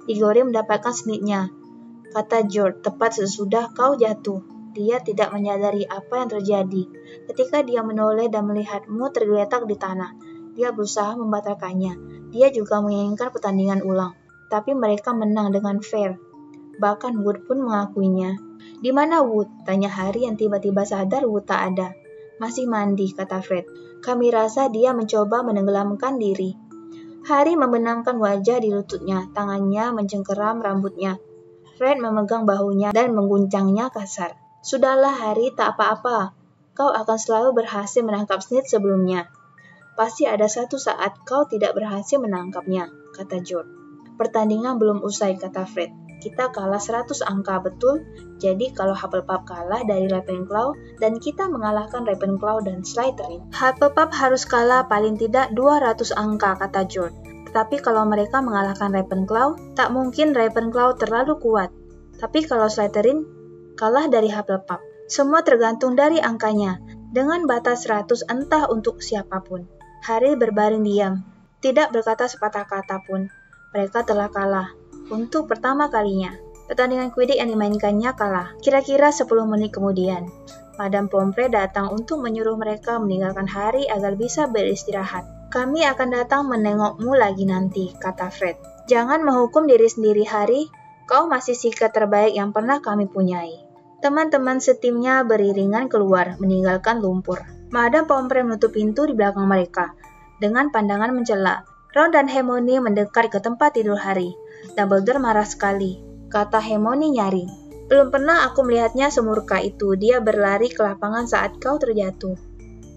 Diggory mendapatkan snitnya, kata George tepat sesudah kau jatuh. Dia tidak menyadari apa yang terjadi. Ketika dia menoleh dan melihatmu tergeletak di tanah, dia berusaha membatalkannya. Dia juga menginginkan pertandingan ulang. Tapi mereka menang dengan fair. Bahkan Wood pun mengakuinya. Di mana Wood? Tanya Harry yang tiba-tiba sadar Wood tak ada. Masih mandi, kata Fred. Kami rasa dia mencoba menenggelamkan diri. Harry membenamkan wajah di lututnya, tangannya mencengkeram rambutnya. Fred memegang bahunya dan mengguncangnya kasar. Sudahlah Harry, tak apa-apa. Kau akan selalu berhasil menangkap Snitch sebelumnya. Pasti ada satu saat kau tidak berhasil menangkapnya, kata George. Pertandingan belum usai, kata Fred. Kita kalah 100 angka, betul? Jadi kalau Hufflepuff kalah dari Ravenclaw dan kita mengalahkan Ravenclaw dan Slytherin, Hufflepuff harus kalah paling tidak 200 angka, kata George. Tetapi kalau mereka mengalahkan Ravenclaw, tak mungkin Ravenclaw terlalu kuat. Tapi kalau Slytherin kalah dari Hufflepuff, semua tergantung dari angkanya, dengan batas 100 entah untuk siapapun. Harry berbaring diam, tidak berkata sepatah kata pun. Mereka telah kalah. Untuk pertama kalinya, pertandingan Quidditch yang dimainkannya kalah. Kira-kira 10 menit kemudian, Madame Pomfrey datang untuk menyuruh mereka meninggalkan Harry agar bisa beristirahat. Kami akan datang menengokmu lagi nanti, kata Fred. Jangan menghukum diri sendiri, Harry. Kau masih sikat terbaik yang pernah kami punyai. Teman-teman setimnya beriringan keluar, meninggalkan lumpur. Madame Pomfrey menutup pintu di belakang mereka, dengan pandangan mencela. Ron dan Hermione mendekat ke tempat tidur Harry. Dumbledore marah sekali, kata Hermione nyaring. Belum pernah aku melihatnya semurka itu. Dia berlari ke lapangan saat kau terjatuh,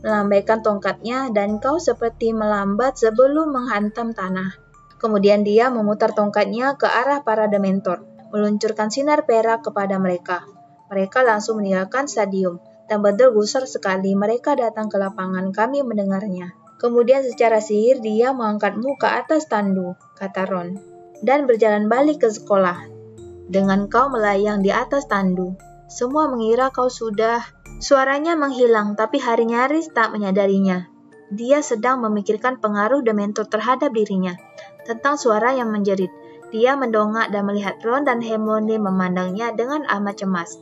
melambaikan tongkatnya, dan kau seperti melambat sebelum menghantam tanah. Kemudian dia memutar tongkatnya ke arah para Dementor, meluncurkan sinar perak kepada mereka. Mereka langsung meninggalkan stadium. Dumbledore gusar sekali. Mereka datang ke lapangan, kami mendengarnya. Kemudian secara sihir dia mengangkatmu ke atas tandu, kata Ron, dan berjalan balik ke sekolah. Dengan kau melayang di atas tandu, semua mengira kau sudah... Suaranya menghilang, tapi Harry nyaris tak menyadarinya. Dia sedang memikirkan pengaruh Dementor terhadap dirinya, tentang suara yang menjerit. Dia mendongak dan melihat Ron dan Hermione memandangnya dengan amat cemas,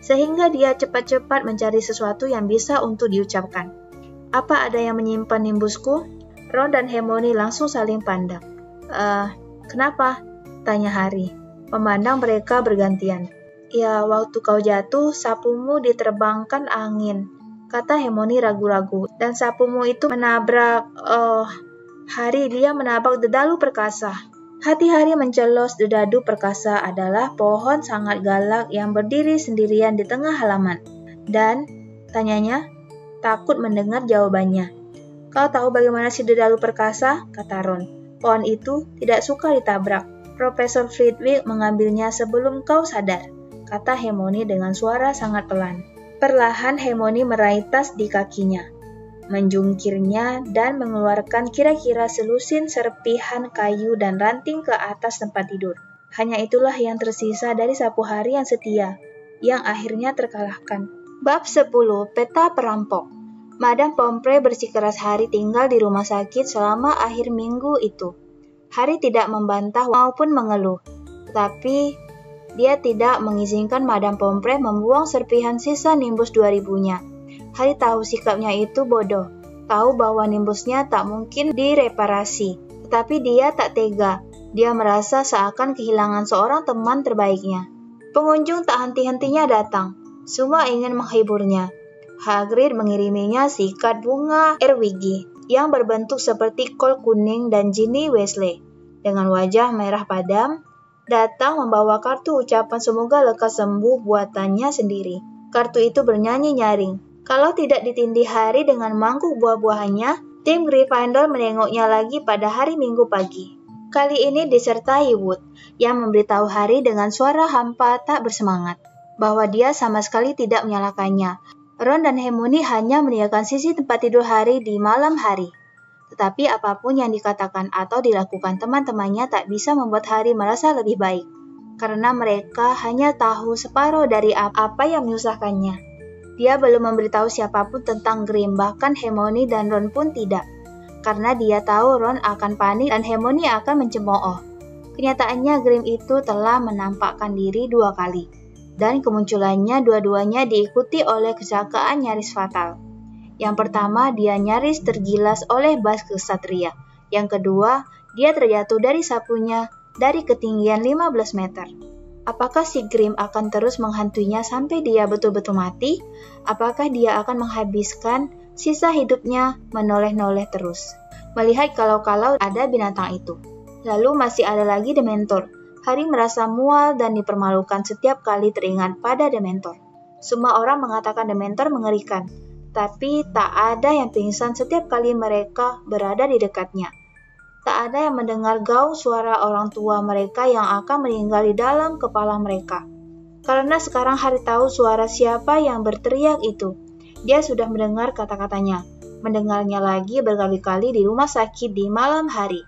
sehingga dia cepat-cepat mencari sesuatu yang bisa untuk diucapkan. Apa ada yang menyimpan nimbusku? Ron dan Hermione langsung saling pandang. Kenapa? Tanya Harry, memandang mereka bergantian. Ya, waktu kau jatuh, sapumu diterbangkan angin, kata Hermione ragu-ragu, dan sapumu itu menabrak... Harry, dia menabrak dedalu perkasa. Hati Harry mencelos. Dedadu perkasa adalah pohon sangat galak yang berdiri sendirian di tengah halaman. Dan, tanyanya, takut mendengar jawabannya. Kau tahu bagaimana si dedalu perkasa? Kata Ron. Pohon itu tidak suka ditabrak. Profesor Flitwick mengambilnya sebelum kau sadar, kata Hermione dengan suara sangat pelan. Perlahan Hermione meraih tas di kakinya, menjungkirnya dan mengeluarkan kira-kira selusin serpihan kayu dan ranting ke atas tempat tidur. Hanya itulah yang tersisa dari sapu Harry yang setia, yang akhirnya terkalahkan. Bab 10. Peta Perampok. Madame Pomfrey bersikeras Harry tinggal di rumah sakit selama akhir minggu itu. Harry tidak membantah maupun mengeluh, tetapi dia tidak mengizinkan Madame Pomfrey membuang serpihan sisa Nimbus 2000-nya. Harry tahu sikapnya itu bodoh, tahu bahwa Nimbusnya tak mungkin direparasi, tetapi dia tak tega. Dia merasa seakan kehilangan seorang teman terbaiknya. Pengunjung tak henti-hentinya datang, semua ingin menghiburnya. Hagrid mengiriminya sikat bunga Erwigi yang berbentuk seperti kol kuning dan Ginny Weasley, dengan wajah merah padam, datang membawa kartu ucapan semoga lekas sembuh buatannya sendiri. Kartu itu bernyanyi nyaring. Kalau tidak ditindih Harry dengan mangkuk buah-buahannya, tim Gryffindor menengoknya lagi pada hari Minggu pagi. Kali ini disertai Wood, yang memberitahu Harry dengan suara hampa tak bersemangat, bahwa dia sama sekali tidak menyalahkannya. Ron dan Hermione hanya menyediakan sisi tempat tidur Harry di malam hari. Tetapi apapun yang dikatakan atau dilakukan teman-temannya tak bisa membuat Harry merasa lebih baik, karena mereka hanya tahu separuh dari apa yang menyusahkannya. Dia belum memberitahu siapapun tentang Grim, bahkan Hermione dan Ron pun tidak. Karena dia tahu Ron akan panik dan Hermione akan mencemooh. Kenyataannya Grim itu telah menampakkan diri 2 kali. Dan kemunculannya dua-duanya diikuti oleh kecelakaan nyaris fatal. Yang pertama, dia nyaris tergilas oleh bas kesatria. Yang kedua, dia terjatuh dari sapunya dari ketinggian 15 meter. Apakah si Grim akan terus menghantuinya sampai dia betul-betul mati? Apakah dia akan menghabiskan sisa hidupnya menoleh-noleh terus, melihat kalau-kalau ada binatang itu? Lalu masih ada lagi Dementor. Harry merasa mual dan dipermalukan setiap kali teringat pada Dementor. Semua orang mengatakan Dementor mengerikan, tapi tak ada yang pingsan setiap kali mereka berada di dekatnya. Tak ada yang mendengar gaung suara orang tua mereka yang akan meninggal di dalam kepala mereka. Karena sekarang Harry tahu suara siapa yang berteriak itu. Dia sudah mendengar kata-katanya, mendengarnya lagi berkali-kali di rumah sakit di malam hari.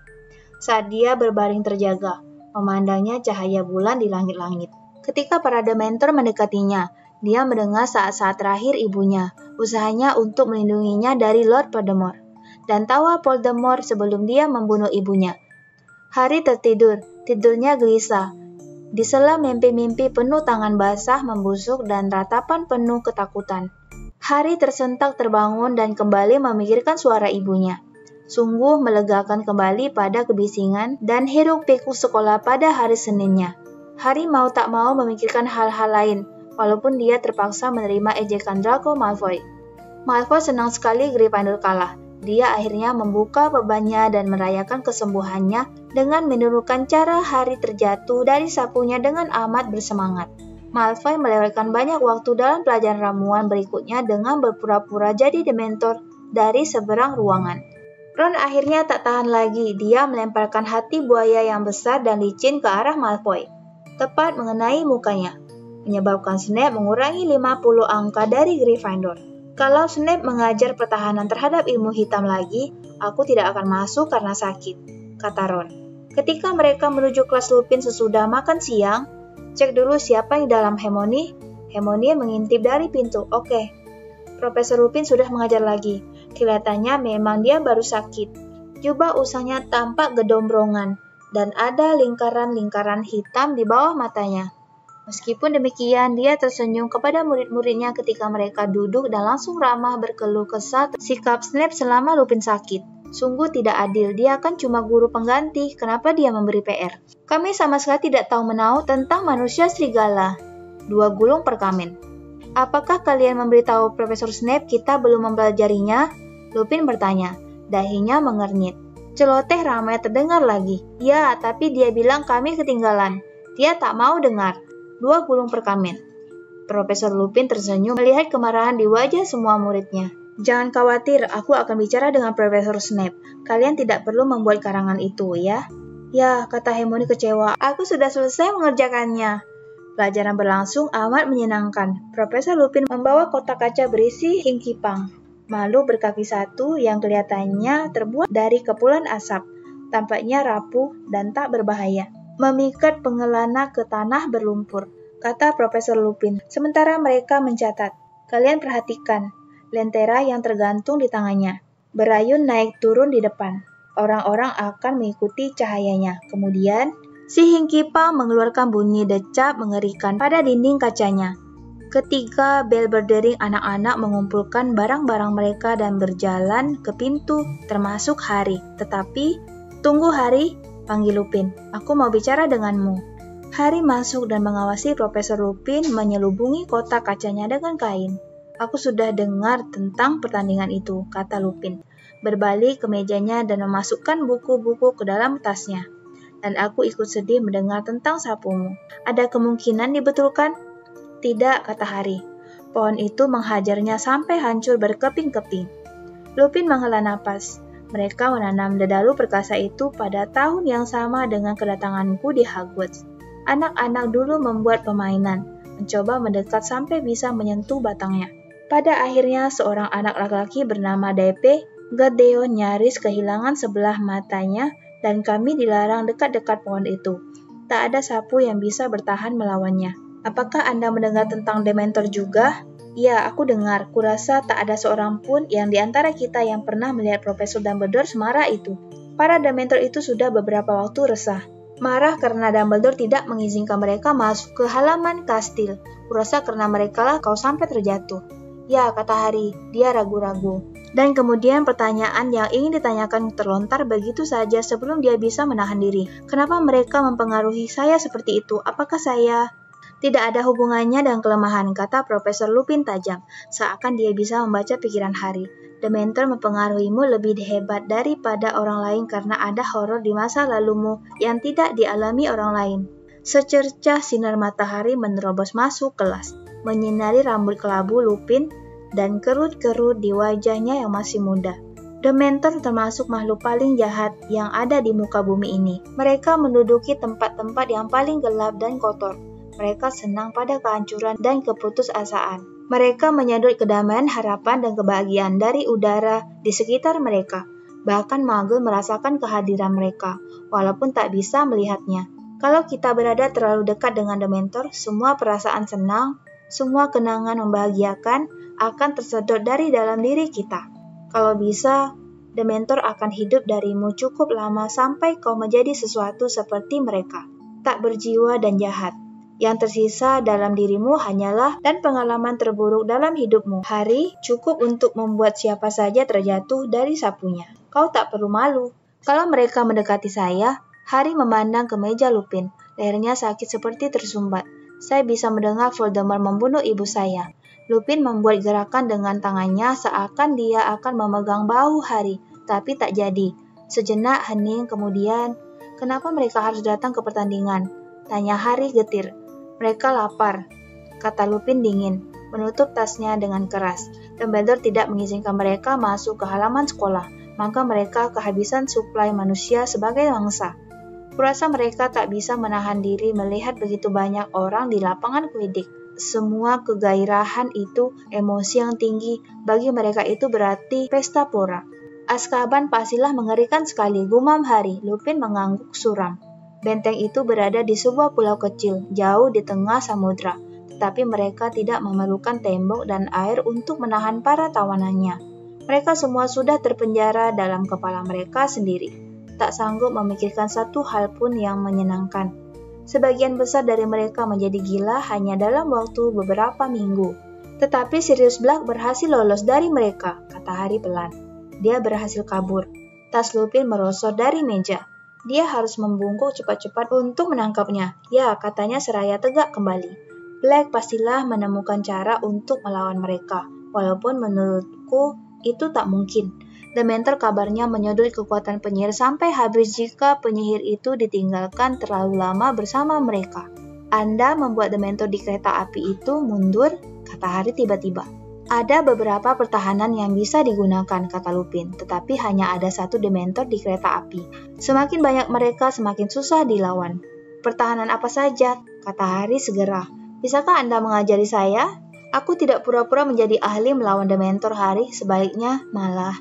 Saat dia berbaring terjaga, memandangnya cahaya bulan di langit-langit. Ketika para Dementor mendekatinya, dia mendengar saat-saat terakhir ibunya, usahanya untuk melindunginya dari Lord Voldemort. Dan tawa Voldemort sebelum dia membunuh ibunya. Harry tertidur, tidurnya gelisah. Di sela mimpi-mimpi penuh tangan basah membusuk dan ratapan penuh ketakutan. Harry tersentak terbangun dan kembali memikirkan suara ibunya. Sungguh melegakan kembali pada kebisingan dan hiruk-pikuk sekolah pada hari Seninnya. Harry mau tak mau memikirkan hal-hal lain, walaupun dia terpaksa menerima ejekan Draco Malfoy. Malfoy senang sekali Gryffindor kalah. Dia akhirnya membuka bebannya dan merayakan kesembuhannya dengan menirukan cara Harry terjatuh dari sapunya dengan amat bersemangat. Malfoy melewatkan banyak waktu dalam pelajaran ramuan berikutnya dengan berpura-pura jadi Dementor dari seberang ruangan. Ron akhirnya tak tahan lagi, dia melemparkan hati buaya yang besar dan licin ke arah Malfoy, tepat mengenai mukanya, menyebabkan Snape mengurangi 50 angka dari Gryffindor. Kalau Snape mengajar pertahanan terhadap ilmu hitam lagi, aku tidak akan masuk karena sakit, kata Ron. Ketika mereka menuju kelas Lupin sesudah makan siang, cek dulu siapa di dalam Hermione. Hermione mengintip dari pintu. Oke. Profesor Lupin sudah mengajar lagi. Kelihatannya memang dia baru sakit. Jubah usahanya tampak gedombrongan, dan ada lingkaran-lingkaran hitam di bawah matanya. Meskipun demikian, dia tersenyum kepada murid-muridnya ketika mereka duduk dan langsung ramah berkeluh kesah sikap Snape selama Lupin sakit. Sungguh tidak adil, dia kan cuma guru pengganti, kenapa dia memberi PR? Kami sama sekali tidak tahu menau tentang manusia serigala. 2 gulung per kamen. Apakah kalian memberitahu Profesor Snape kita belum mempelajarinya? Lupin bertanya, dahinya mengernyit. Celoteh ramai terdengar lagi. Ya, tapi dia bilang kami ketinggalan. Dia tak mau dengar. 2 gulung per kamen. Profesor Lupin tersenyum melihat kemarahan di wajah semua muridnya. Jangan khawatir, aku akan bicara dengan Profesor Snape. Kalian tidak perlu membuat karangan itu, ya? Ya, kata Hermione kecewa. Aku sudah selesai mengerjakannya. Pelajaran berlangsung amat menyenangkan. Profesor Lupin membawa kotak kaca berisi Hinky Pang, makhluk berkaki 1 yang kelihatannya terbuat dari kepulan asap. Tampaknya rapuh dan tak berbahaya. Memikat pengelana ke tanah berlumpur, kata Profesor Lupin. Sementara mereka mencatat. Kalian perhatikan, lentera yang tergantung di tangannya, berayun naik turun di depan. Orang-orang akan mengikuti cahayanya. Kemudian, si Hinky Pang mengeluarkan bunyi decap mengerikan pada dinding kacanya. Ketika bel berdering, anak-anak mengumpulkan barang-barang mereka dan berjalan ke pintu, termasuk Harry. Tetapi, tunggu Harry, panggil Lupin. Aku mau bicara denganmu. Harry masuk dan mengawasi Profesor Lupin menyelubungi kotak kacanya dengan kain. Aku sudah dengar tentang pertandingan itu, kata Lupin. Berbalik ke mejanya dan memasukkan buku-buku ke dalam tasnya. Dan aku ikut sedih mendengar tentang sapumu. Ada kemungkinan dibetulkan? Tidak, kata Harry. Pohon itu menghajarnya sampai hancur berkeping-keping. Lupin menghela napas. Mereka menanam dedalu perkasa itu pada tahun yang sama dengan kedatanganku di Hogwarts. Anak-anak dulu membuat permainan, mencoba mendekat sampai bisa menyentuh batangnya. Pada akhirnya, seorang anak laki-laki bernama D.P. Gedeon nyaris kehilangan sebelah matanya dan kami dilarang dekat-dekat pohon itu. Tak ada sapu yang bisa bertahan melawannya. Apakah Anda mendengar tentang Dementor juga? Ya, aku dengar. Kurasa tak ada seorang pun yang di antara kita yang pernah melihat Profesor Dumbledore semarah itu. Para Dementor itu sudah beberapa waktu resah. Marah karena Dumbledore tidak mengizinkan mereka masuk ke halaman kastil. Kurasa karena mereka lah kau sampai terjatuh. Ya, kata Harry. Dia ragu-ragu. Dan kemudian pertanyaan yang ingin ditanyakan terlontar begitu saja sebelum dia bisa menahan diri. Kenapa mereka mempengaruhi saya seperti itu? Apakah saya... Tidak ada hubungannya dengan kelemahan, kata Profesor Lupin tajam, seakan dia bisa membaca pikiran Harry. Dementor mempengaruhimu lebih hebat daripada orang lain karena ada horor di masa lalumu yang tidak dialami orang lain. Secercah sinar matahari menerobos masuk kelas, menyinari rambut kelabu Lupin dan kerut-kerut di wajahnya yang masih muda. Dementor termasuk makhluk paling jahat yang ada di muka bumi ini. Mereka menduduki tempat-tempat yang paling gelap dan kotor. Mereka senang pada kehancuran dan keputusasaan. Mereka menyedot kedamaian, harapan, dan kebahagiaan dari udara di sekitar mereka. Bahkan Muggle merasakan kehadiran mereka, walaupun tak bisa melihatnya. Kalau kita berada terlalu dekat dengan Dementor, semua perasaan senang, semua kenangan membahagiakan akan tersedot dari dalam diri kita. Kalau bisa, Dementor akan hidup darimu cukup lama sampai kau menjadi sesuatu seperti mereka. Tak berjiwa dan jahat. Yang tersisa dalam dirimu hanyalah dan pengalaman terburuk dalam hidupmu. Harry, cukup untuk membuat siapa saja terjatuh dari sapunya. Kau tak perlu malu. Kalau mereka mendekati saya, Harry memandang ke meja Lupin. Lehernya sakit seperti tersumbat. Saya bisa mendengar Voldemort membunuh ibu saya. Lupin membuat gerakan dengan tangannya seakan dia akan memegang bahu Harry, tapi tak jadi. Sejenak hening kemudian, kenapa mereka harus datang ke pertandingan? Tanya Harry getir. Mereka lapar, kata Lupin dingin, menutup tasnya dengan keras. Dumbledore tidak mengizinkan mereka masuk ke halaman sekolah, maka mereka kehabisan suplai manusia sebagai mangsa. Kurasa mereka tak bisa menahan diri melihat begitu banyak orang di lapangan Quidditch. Semua kegairahan itu, emosi yang tinggi, bagi mereka itu berarti pesta pora. Azkaban pastilah mengerikan sekali, gumam Harry. Lupin mengangguk suram. Benteng itu berada di sebuah pulau kecil, jauh di tengah samudra, tetapi mereka tidak memerlukan tembok dan air untuk menahan para tawanannya. Mereka semua sudah terpenjara dalam kepala mereka sendiri, tak sanggup memikirkan satu hal pun yang menyenangkan. Sebagian besar dari mereka menjadi gila hanya dalam waktu beberapa minggu. Tetapi Sirius Black berhasil lolos dari mereka, kata Harry pelan. Dia berhasil kabur. Tas Lupin merosot dari meja. Dia harus membungkuk cepat-cepat untuk menangkapnya. Ya, katanya seraya tegak kembali. Black pastilah menemukan cara untuk melawan mereka, walaupun menurutku itu tak mungkin. Dementor kabarnya menyodot kekuatan penyihir sampai habis jika penyihir itu ditinggalkan terlalu lama bersama mereka. Anda membuat Dementor di kereta api itu mundur, kata Harry tiba-tiba. Ada beberapa pertahanan yang bisa digunakan, kata Lupin, tetapi hanya ada satu Dementor di kereta api. Semakin banyak mereka, semakin susah dilawan. Pertahanan apa saja? Kata Harry segera. Bisakah Anda mengajari saya? Aku tidak pura-pura menjadi ahli melawan Dementor, Harry, sebaliknya malah.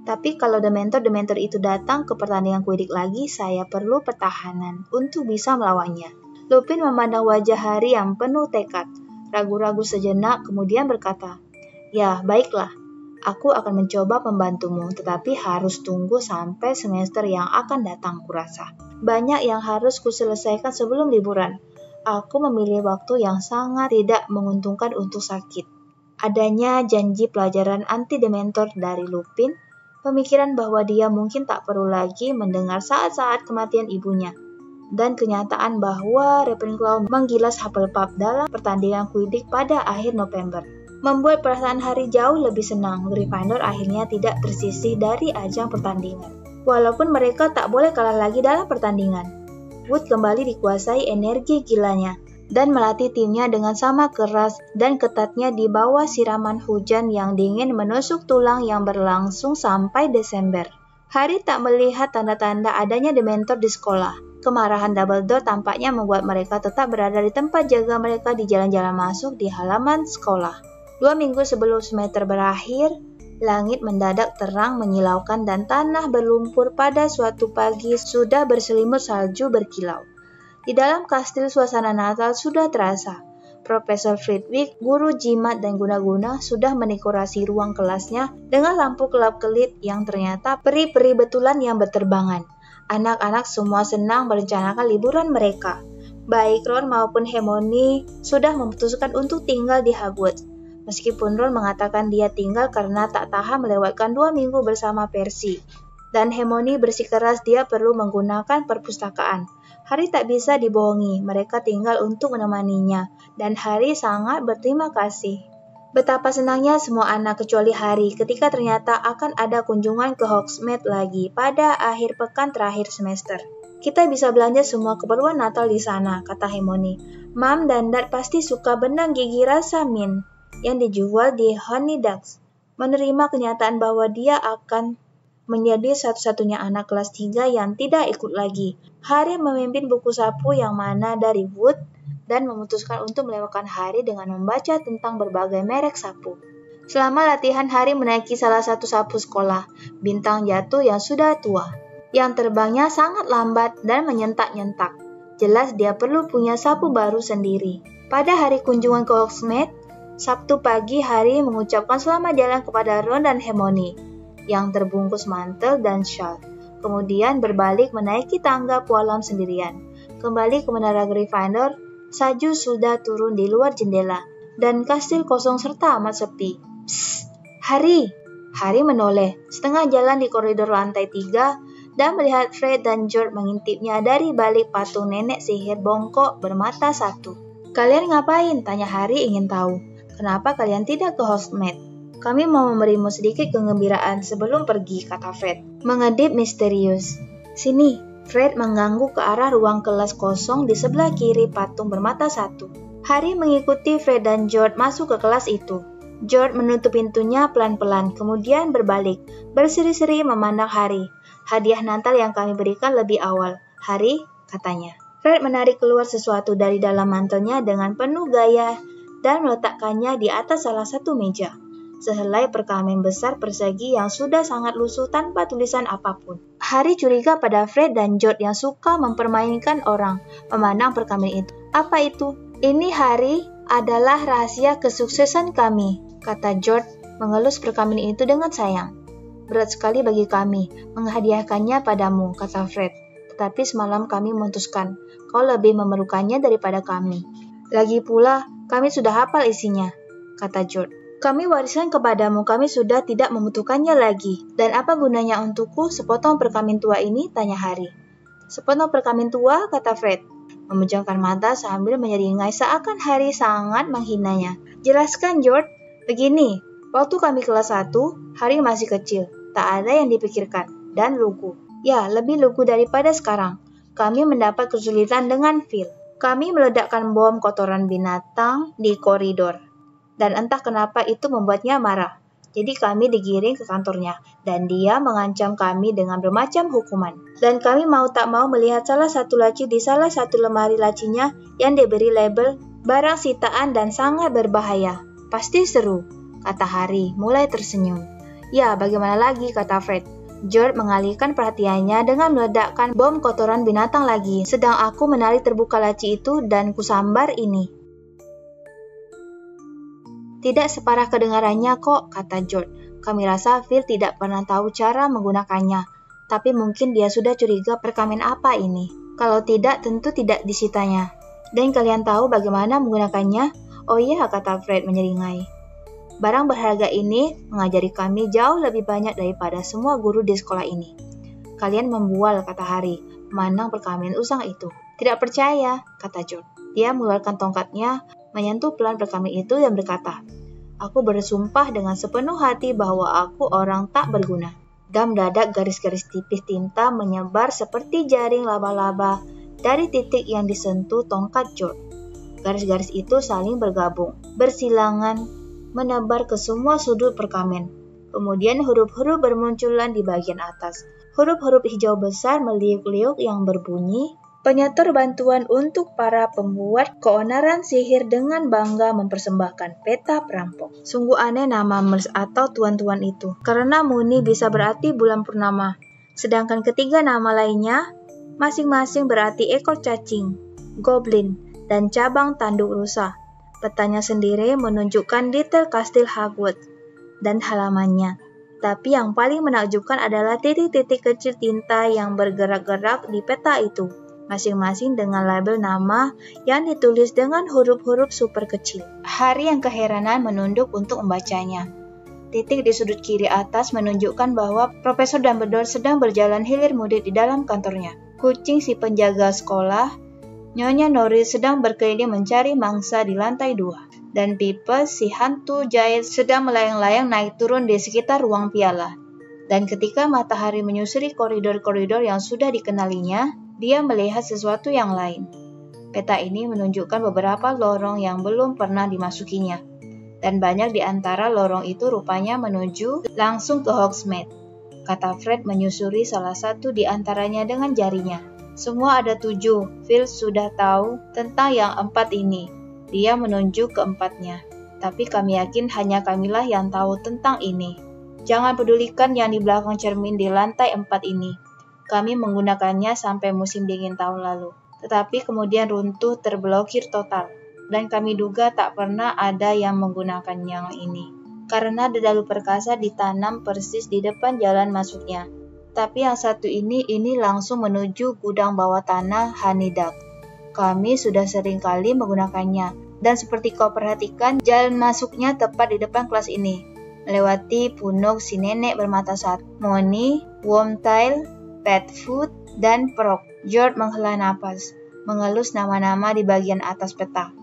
Tapi kalau Dementor itu datang ke pertandingan Quidditch lagi, saya perlu pertahanan untuk bisa melawannya. Lupin memandang wajah Harry yang penuh tekad. Ragu-ragu sejenak, kemudian berkata, ya, baiklah. Aku akan mencoba membantumu, tetapi harus tunggu sampai semester yang akan datang, kurasa. Banyak yang harus kuselesaikan sebelum liburan. Aku memilih waktu yang sangat tidak menguntungkan untuk sakit. Adanya janji pelajaran anti-Dementor dari Lupin, pemikiran bahwa dia mungkin tak perlu lagi mendengar saat-saat kematian ibunya, dan kenyataan bahwa Ravenclaw menggilas Hufflepuff dalam pertandingan Quidditch pada akhir November. Membuat perasaan Harry jauh lebih senang. Gryffindor akhirnya tidak tersisih dari ajang pertandingan. Walaupun mereka tak boleh kalah lagi dalam pertandingan. Wood kembali dikuasai energi gilanya dan melatih timnya dengan sama keras dan ketatnya di bawah siraman hujan yang dingin menusuk tulang yang berlangsung sampai Desember. Harry tak melihat tanda-tanda adanya Dementor di sekolah. Kemarahan Dumbledore tampaknya membuat mereka tetap berada di tempat jaga mereka di jalan-jalan masuk di halaman sekolah. 2 minggu sebelum semester berakhir, langit mendadak terang menyilaukan dan tanah berlumpur pada suatu pagi sudah berselimut salju berkilau. Di dalam kastil suasana Natal sudah terasa. Profesor Flitwick, guru jimat dan guna-guna, sudah mendekorasi ruang kelasnya dengan lampu kelap-kelip yang ternyata peri-peri betulan yang berterbangan. Anak-anak semua senang merencanakan liburan mereka. Baik Ron maupun Hermione sudah memutuskan untuk tinggal di Hogwarts. Meskipun Ron mengatakan dia tinggal karena tak tahan melewatkan 2 minggu bersama Percy. Dan Hermione bersikeras dia perlu menggunakan perpustakaan. Harry tak bisa dibohongi, mereka tinggal untuk menemaninya, dan Harry sangat berterima kasih. Betapa senangnya semua anak kecuali Harry ketika ternyata akan ada kunjungan ke Hogsmeade lagi pada akhir pekan terakhir semester. Kita bisa belanja semua keperluan Natal di sana, kata Hermione. Mam dan Dad pasti suka benang gigi rasa mint yang dijual di Honeydukes. Menerima kenyataan bahwa dia akan menjadi satu-satunya anak kelas 3 yang tidak ikut lagi. Harry memimpin buku sapu yang mana dari Wood dan memutuskan untuk melewatkan hari dengan membaca tentang berbagai merek sapu. Selama latihan, Harry menaiki salah satu sapu sekolah, bintang jatuh yang sudah tua, yang terbangnya sangat lambat dan menyentak-nyentak. Jelas dia perlu punya sapu baru sendiri. Pada hari kunjungan ke Hogsmeade, Sabtu pagi, Harry mengucapkan selamat jalan kepada Ron dan Hermione yang terbungkus mantel dan shawl. Kemudian berbalik menaiki tangga pualam sendirian. Kembali ke menara Gryffindor, salju sudah turun di luar jendela, dan kastil kosong serta amat sepi. Psst, Harry! Harry menoleh, setengah jalan di koridor lantai 3, dan melihat Fred dan George mengintipnya dari balik patung nenek sihir bongkok bermata satu. Kalian ngapain? Tanya Harry ingin tahu. Kenapa kalian tidak ke Hogsmeade? Kami mau memberimu sedikit kegembiraan sebelum pergi, kata Fred, mengedip misterius. Sini, Fred mengganggu ke arah ruang kelas kosong di sebelah kiri patung bermata satu. Harry mengikuti Fred dan George masuk ke kelas itu. George menutup pintunya pelan-pelan, kemudian berbalik, berseri-seri memandang Harry. Hadiah Natal yang kami berikan lebih awal, Harry, katanya. Fred menarik keluar sesuatu dari dalam mantelnya dengan penuh gaya dan meletakkannya di atas salah satu meja. Sehelai perkamen besar persegi yang sudah sangat lusuh tanpa tulisan apapun. Harry curiga pada Fred dan George yang suka mempermainkan orang memandang perkamen itu. Apa itu? Ini Harry adalah rahasia kesuksesan kami, kata George mengelus perkamen itu dengan sayang. Berat sekali bagi kami menghadiahkannya padamu, kata Fred. Tetapi semalam kami memutuskan kau lebih memerlukannya daripada kami. Lagi pula, kami sudah hafal isinya, kata George. Kami wariskan kepadamu, kami sudah tidak membutuhkannya lagi. Dan apa gunanya untukku sepotong perkamen tua ini? Tanya Harry. Sepotong perkamen tua, kata Fred, memejamkan mata sambil menyeringai seakan Harry sangat menghinanya. Jelaskan, George. Begini, waktu kami kelas 1, Harry masih kecil, tak ada yang dipikirkan, dan lugu. Ya, lebih lugu daripada sekarang. Kami mendapat kesulitan dengan Phil. Kami meledakkan bom kotoran binatang di koridor. Dan entah kenapa itu membuatnya marah. Jadi kami digiring ke kantornya, dan dia mengancam kami dengan bermacam hukuman. Dan kami mau tak mau melihat salah satu laci di salah satu lemari lacinya yang diberi label barang sitaan dan sangat berbahaya. Pasti seru, kata Harry, mulai tersenyum. Ya, bagaimana lagi, kata Fred. George mengalihkan perhatiannya dengan meledakkan bom kotoran binatang lagi, sedang aku menarik terbuka laci itu dan kusambar ini. Tidak separah kedengarannya kok, kata George. Kami rasa Phil tidak pernah tahu cara menggunakannya, tapi mungkin dia sudah curiga perkamen apa ini. Kalau tidak, tentu tidak disitanya. Dan kalian tahu bagaimana menggunakannya? Oh iya, kata Fred menyeringai. Barang berharga ini mengajari kami jauh lebih banyak daripada semua guru di sekolah ini. Kalian membual, kata Harry, memandang perkamen usang itu. Tidak percaya, kata George. Dia mengeluarkan tongkatnya, menyentuh pelan perkamen itu dan berkata, aku bersumpah dengan sepenuh hati bahwa aku orang tak berguna. Dan mendadak garis-garis tipis tinta menyebar seperti jaring laba-laba dari titik yang disentuh tongkat George. Garis-garis itu saling bergabung, bersilangan, menebar ke semua sudut perkamen. Kemudian huruf-huruf bermunculan di bagian atas. Huruf-huruf hijau besar meliuk-liuk yang berbunyi, penyetor bantuan untuk para pembuat keonaran sihir dengan bangga mempersembahkan peta perampok. Sungguh aneh nama Mers atau tuan-tuan itu, karena Muni bisa berarti bulan purnama, sedangkan ketiga nama lainnya masing-masing berarti ekor cacing, goblin, dan cabang tanduk rusa. Petanya sendiri menunjukkan detail kastil Hogwarts dan halamannya. Tapi yang paling menakjubkan adalah titik-titik kecil tinta yang bergerak-gerak di peta itu, masing-masing dengan label nama yang ditulis dengan huruf-huruf super kecil. Harry yang keheranan menunduk untuk membacanya. Titik di sudut kiri atas menunjukkan bahwa Profesor Dumbledore sedang berjalan hilir mudik di dalam kantornya. Kucing si penjaga sekolah, Nyonya Norris sedang berkeliling mencari mangsa di lantai 2. Dan Piper, si hantu jahit, sedang melayang-layang naik turun di sekitar ruang piala. Dan ketika matahari menyusuri koridor-koridor yang sudah dikenalinya, dia melihat sesuatu yang lain. Peta ini menunjukkan beberapa lorong yang belum pernah dimasukinya. Dan banyak di antara lorong itu rupanya menuju langsung ke Hogsmeade. Kata Fred menyusuri salah satu di antaranya dengan jarinya. Semua ada 7, Phil sudah tahu tentang yang 4 ini. Dia menunjuk ke 4-nya. Tapi kami yakin hanya kamilah yang tahu tentang ini. Jangan pedulikan yang di belakang cermin di lantai 4 ini. Kami menggunakannya sampai musim dingin tahun lalu. Tetapi kemudian runtuh terblokir total. Dan kami duga tak pernah ada yang menggunakan yang ini. Karena dedalu perkasa ditanam persis di depan jalan masuknya. Tapi yang satu ini langsung menuju gudang bawah tanah Honeydukes. Kami sudah sering kali menggunakannya. Dan seperti kau perhatikan, jalan masuknya tepat di depan kelas ini. Melewati punuk si nenek bermata satu, Moni, Wormtail, Padfoot, dan Frog. George menghela napas, mengelus nama-nama di bagian atas peta.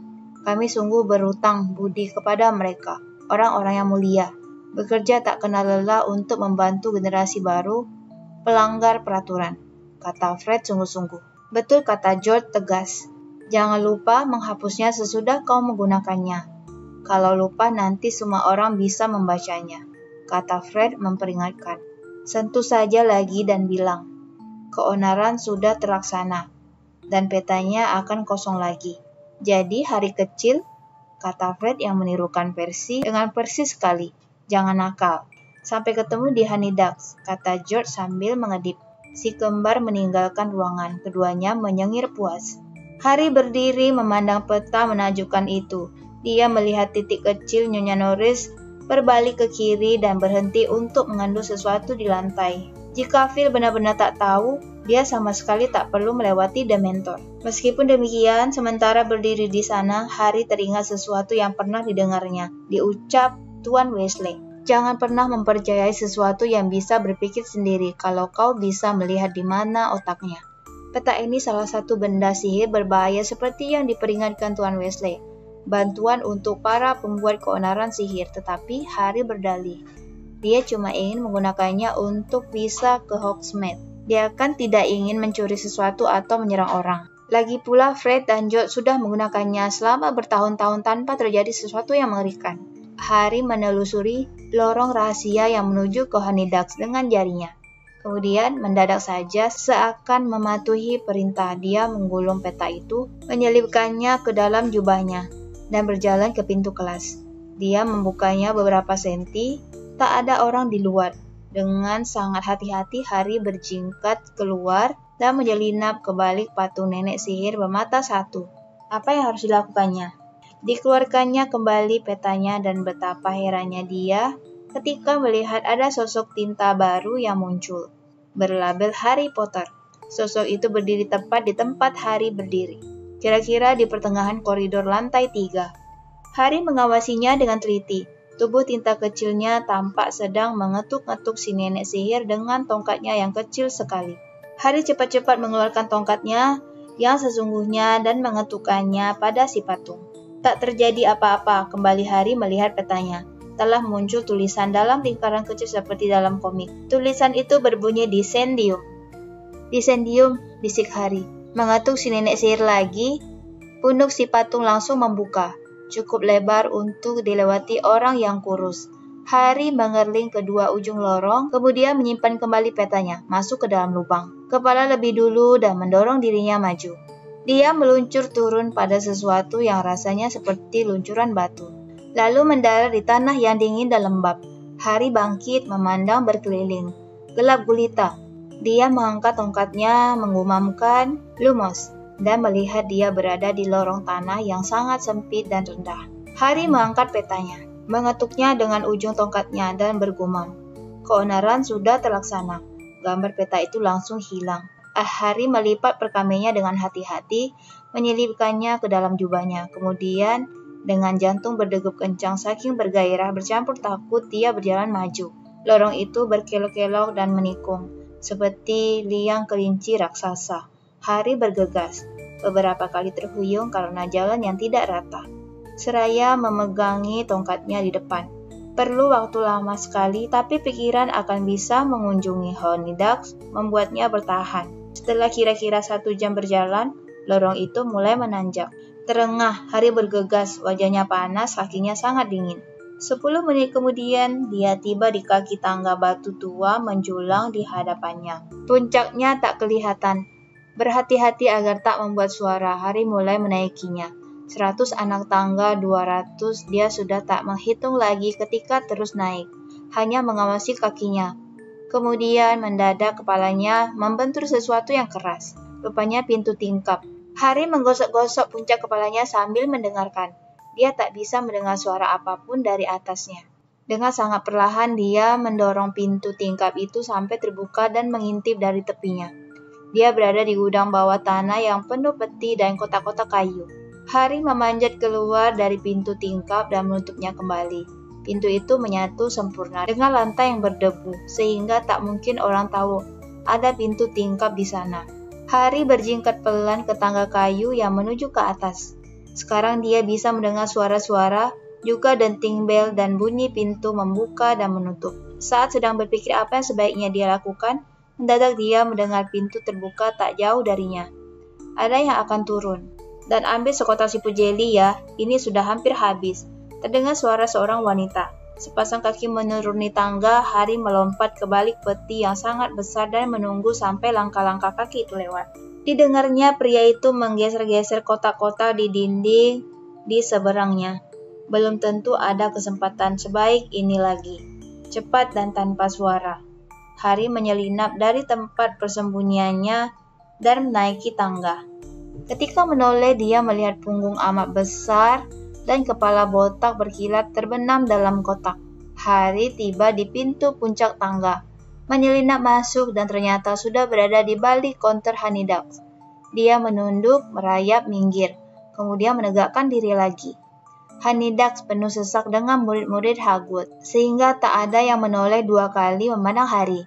Kami sungguh berutang budi kepada mereka, orang-orang yang mulia. Bekerja tak kenal lelah untuk membantu generasi baru pelanggar peraturan, kata Fred sungguh-sungguh. Betul, kata George tegas. Jangan lupa menghapusnya sesudah kau menggunakannya. Kalau lupa nanti semua orang bisa membacanya, kata Fred memperingatkan. Sentuh saja lagi dan bilang, keonaran sudah terlaksana, dan petanya akan kosong lagi. Jadi hari kecil, kata Fred yang menirukan Percy dengan persis sekali. Jangan nakal. Sampai ketemu di Honeydukes, kata George sambil mengedip. Si kembar meninggalkan ruangan, keduanya menyengir puas. Harry berdiri memandang peta menakjubkan itu. Dia melihat titik kecil Nyonya Norris berbalik ke kiri dan berhenti untuk mengendur sesuatu di lantai. Jika Phil benar-benar tak tahu, dia sama sekali tak perlu melewati Dementor. Meskipun demikian, sementara berdiri di sana, Harry teringat sesuatu yang pernah didengarnya, diucap Tuan Weasley. Jangan pernah mempercayai sesuatu yang bisa berpikir sendiri kalau kau bisa melihat di mana otaknya. Peta ini salah satu benda sihir berbahaya seperti yang diperingatkan Tuan Weasley. Bantuan untuk para pembuat keonaran sihir, tetapi Harry berdalih. Dia cuma ingin menggunakannya untuk bisa ke Hogsmeade. Dia kan tidak ingin mencuri sesuatu atau menyerang orang. Lagi pula Fred dan George sudah menggunakannya selama bertahun-tahun tanpa terjadi sesuatu yang mengerikan. Harry menelusuri lorong rahasia yang menuju ke Honeydukes dengan jarinya. Kemudian mendadak saja seakan mematuhi perintah, dia menggulung peta itu, menyelipkannya ke dalam jubahnya, dan berjalan ke pintu kelas. Dia membukanya beberapa senti, tak ada orang di luar. Dengan sangat hati-hati Harry berjingkat keluar dan menyelinap ke balik patung nenek sihir bermata satu. Apa yang harus dilakukannya? Dikeluarkannya kembali petanya dan betapa herannya dia ketika melihat ada sosok tinta baru yang muncul, berlabel Harry Potter. Sosok itu berdiri tepat di tempat Harry berdiri, kira-kira di pertengahan koridor lantai 3. Harry mengawasinya dengan teliti. Tubuh tinta kecilnya tampak sedang mengetuk-ngetuk si nenek sihir dengan tongkatnya yang kecil sekali. Harry cepat-cepat mengeluarkan tongkatnya yang sesungguhnya dan mengetukkannya pada si patung. Tak terjadi apa-apa, kembali Harry melihat petanya. Telah muncul tulisan dalam lingkaran kecil seperti dalam komik. Tulisan itu berbunyi Dissendium. Dissendium, bisik Harry. Mengetuk si nenek sihir lagi, punuk si patung langsung membuka. Cukup lebar untuk dilewati orang yang kurus. Harry mengerling kedua ujung lorong, kemudian menyimpan kembali petanya, masuk ke dalam lubang. Kepala lebih dulu dan mendorong dirinya maju. Dia meluncur turun pada sesuatu yang rasanya seperti luncuran batu. Lalu mendarat di tanah yang dingin dan lembab. Harry bangkit memandang berkeliling. Gelap gulita. Dia mengangkat tongkatnya, menggumamkan, Lumos. dan melihat dia berada di lorong tanah yang sangat sempit dan rendah. Harry mengangkat petanya, mengetuknya dengan ujung tongkatnya dan bergumam. Keonaran sudah terlaksana. Gambar peta itu langsung hilang. Harry melipat perkamennya dengan hati-hati, menyelipkannya ke dalam jubahnya. Kemudian, dengan jantung berdegup kencang saking bergairah bercampur takut, dia berjalan maju. Lorong itu berkelok-kelok dan menikung, seperti liang kelinci raksasa. Harry bergegas, beberapa kali terhuyung karena jalan yang tidak rata. Seraya memegangi tongkatnya di depan. Perlu waktu lama sekali, tapi pikiran akan bisa mengunjungi Honeydukes membuatnya bertahan. Setelah kira-kira 1 jam berjalan, lorong itu mulai menanjak. Terengah, Harry bergegas, wajahnya panas, kakinya sangat dingin. 10 menit kemudian, dia tiba di kaki tangga batu tua menjulang di hadapannya. Puncaknya tak kelihatan. Berhati-hati agar tak membuat suara, Harry mulai menaikinya. 100 anak tangga, 200, dia sudah tak menghitung lagi ketika terus naik. Hanya mengawasi kakinya. Kemudian mendadak kepalanya membentur sesuatu yang keras. Rupanya pintu tingkap. Harry menggosok-gosok puncak kepalanya sambil mendengarkan. Dia tak bisa mendengar suara apapun dari atasnya. Dengan sangat perlahan dia mendorong pintu tingkap itu sampai terbuka dan mengintip dari tepinya. Dia berada di gudang bawah tanah yang penuh peti dan kotak-kotak kayu. Harry memanjat keluar dari pintu tingkap dan menutupnya kembali. Pintu itu menyatu sempurna dengan lantai yang berdebu, sehingga tak mungkin orang tahu ada pintu tingkap di sana. Harry berjingkat pelan ke tangga kayu yang menuju ke atas. Sekarang dia bisa mendengar suara-suara, juga denting bel dan bunyi pintu membuka dan menutup. Saat sedang berpikir apa yang sebaiknya dia lakukan, mendadak dia mendengar pintu terbuka tak jauh darinya. Ada yang akan turun. Dan ambil sekotak siput jeli ya, ini sudah hampir habis. Terdengar suara seorang wanita. Sepasang kaki menuruni tangga, Harry melompat ke balik peti yang sangat besar dan menunggu sampai langkah-langkah kaki itu lewat. Didengarnya pria itu menggeser-geser kotak-kotak di dinding di seberangnya. Belum tentu ada kesempatan sebaik ini lagi. Cepat dan tanpa suara. Harry menyelinap dari tempat persembunyiannya dan menaiki tangga. Ketika menoleh, dia melihat punggung amat besar dan kepala botak berkilat terbenam dalam kotak. Harry tiba di pintu puncak tangga. Menyelinap masuk dan ternyata sudah berada di balik konter Honeydukes. Dia menunduk, merayap, minggir, kemudian menegakkan diri lagi. Honeydukes penuh sesak dengan murid-murid Hogwarts, sehingga tak ada yang menoleh 2 kali memandang Harry.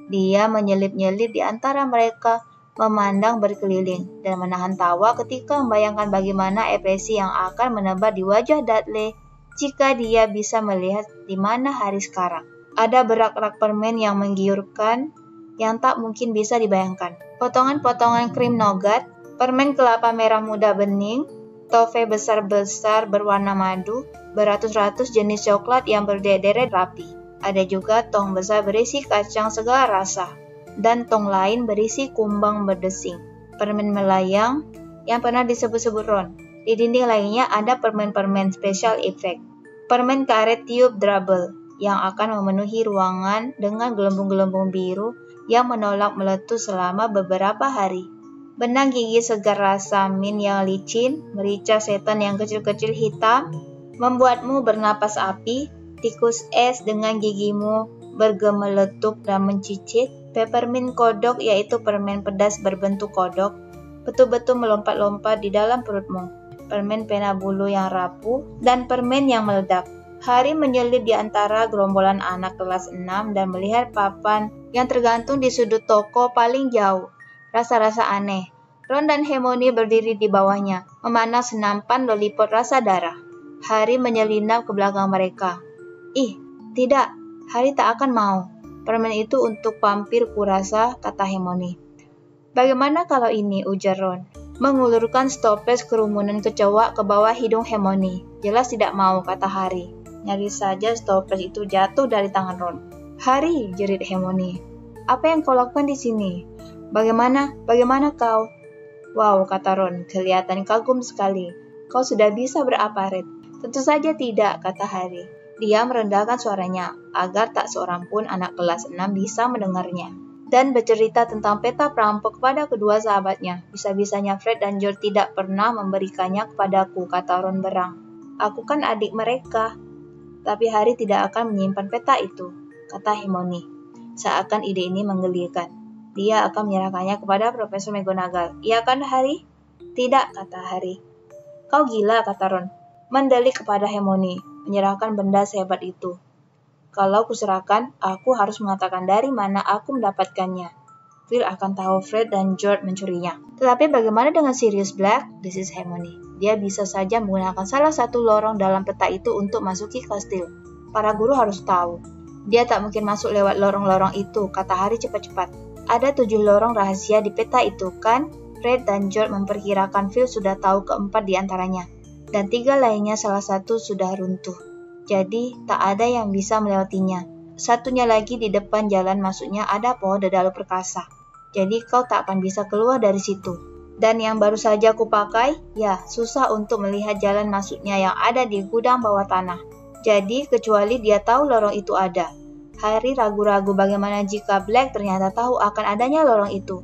Dia menyelip-nyelip di antara mereka, memandang berkeliling, dan menahan tawa ketika membayangkan bagaimana ekspresi yang akan menebar di wajah Dudley jika dia bisa melihat di mana Harry sekarang. Ada berak-rak permen yang menggiurkan yang tak mungkin bisa dibayangkan. Potongan-potongan krim nougat, permen kelapa merah muda bening, toffee besar-besar berwarna madu, beratus-ratus jenis coklat yang berderet rapi. Ada juga tong besar berisi kacang segala rasa, dan tong lain berisi kumbang berdesing. Permen melayang yang pernah disebut-sebut Ron. Di dinding lainnya ada permen-permen special effect. Permen karet tiup double yang akan memenuhi ruangan dengan gelembung-gelembung biru yang menolak meletus selama beberapa hari. Benang gigi segar rasa mint yang licin, merica setan yang kecil-kecil hitam, membuatmu bernapas api, tikus es dengan gigimu bergemeletup dan mencicit, peppermint kodok yaitu permen pedas berbentuk kodok, betul-betul melompat-lompat di dalam perutmu, permen pena bulu yang rapuh, dan permen yang meledak. Harry menyelip di antara gerombolan anak kelas 6 dan melihat papan yang tergantung di sudut toko paling jauh. Rasa-rasa aneh. Ron dan Hermione berdiri di bawahnya, memandang senampan lollipop rasa darah. Harry menyelinap ke belakang mereka. Ih, tidak, Harry tak akan mau. Permen itu untuk vampir kurasa, kata Hermione. Bagaimana kalau ini, ujar Ron, mengulurkan stopes kerumunan kecoa ke bawah hidung Hermione. Jelas tidak mau, kata Harry. Nyaris saja stopes itu jatuh dari tangan Ron. Harry, jerit Hermione. Apa yang kau lakukan di sini? Bagaimana kau? Wow, kata Ron, kelihatan kagum sekali. Kau sudah bisa beraparet. Tentu saja tidak, kata Harry. Dia merendahkan suaranya, agar tak seorang pun anak kelas 6 bisa mendengarnya. dan bercerita tentang peta perampok kepada kedua sahabatnya. Bisa-bisanya Fred dan George tidak pernah memberikannya kepadaku, kata Ron berang. Aku kan adik mereka. Tapi Harry tidak akan menyimpan peta itu, kata Hermione. Seakan ide ini menggelikan. Dia akan menyerahkannya kepada Profesor McGonagall. Iya kan, Harry? Tidak, kata Harry. Kau gila, kata Ron. Mendelik kepada Hermione, menyerahkan benda sehebat itu. Kalau kuserahkan, aku harus mengatakan dari mana aku mendapatkannya. Phil akan tahu Fred dan George mencurinya. Tetapi bagaimana dengan Sirius Black? Desis Hermione. Dia bisa saja menggunakan salah satu lorong dalam peta itu untuk masuki kastil. Para guru harus tahu. Dia tak mungkin masuk lewat lorong-lorong itu, kata Harry cepat-cepat. Ada 7 lorong rahasia di peta itu, kan? Fred dan George memperkirakan Phil sudah tahu keempat di antaranya. Dan 3 lainnya salah satu sudah runtuh. Jadi, tak ada yang bisa melewatinya. Satunya lagi di depan jalan masuknya ada pohon dedalu perkasa. Jadi, kau tak akan bisa keluar dari situ. Dan yang baru saja kupakai, ya, susah untuk melihat jalan masuknya yang ada di gudang bawah tanah. Jadi, kecuali dia tahu lorong itu ada. Harry ragu-ragu bagaimana jika Black ternyata tahu akan adanya lorong itu.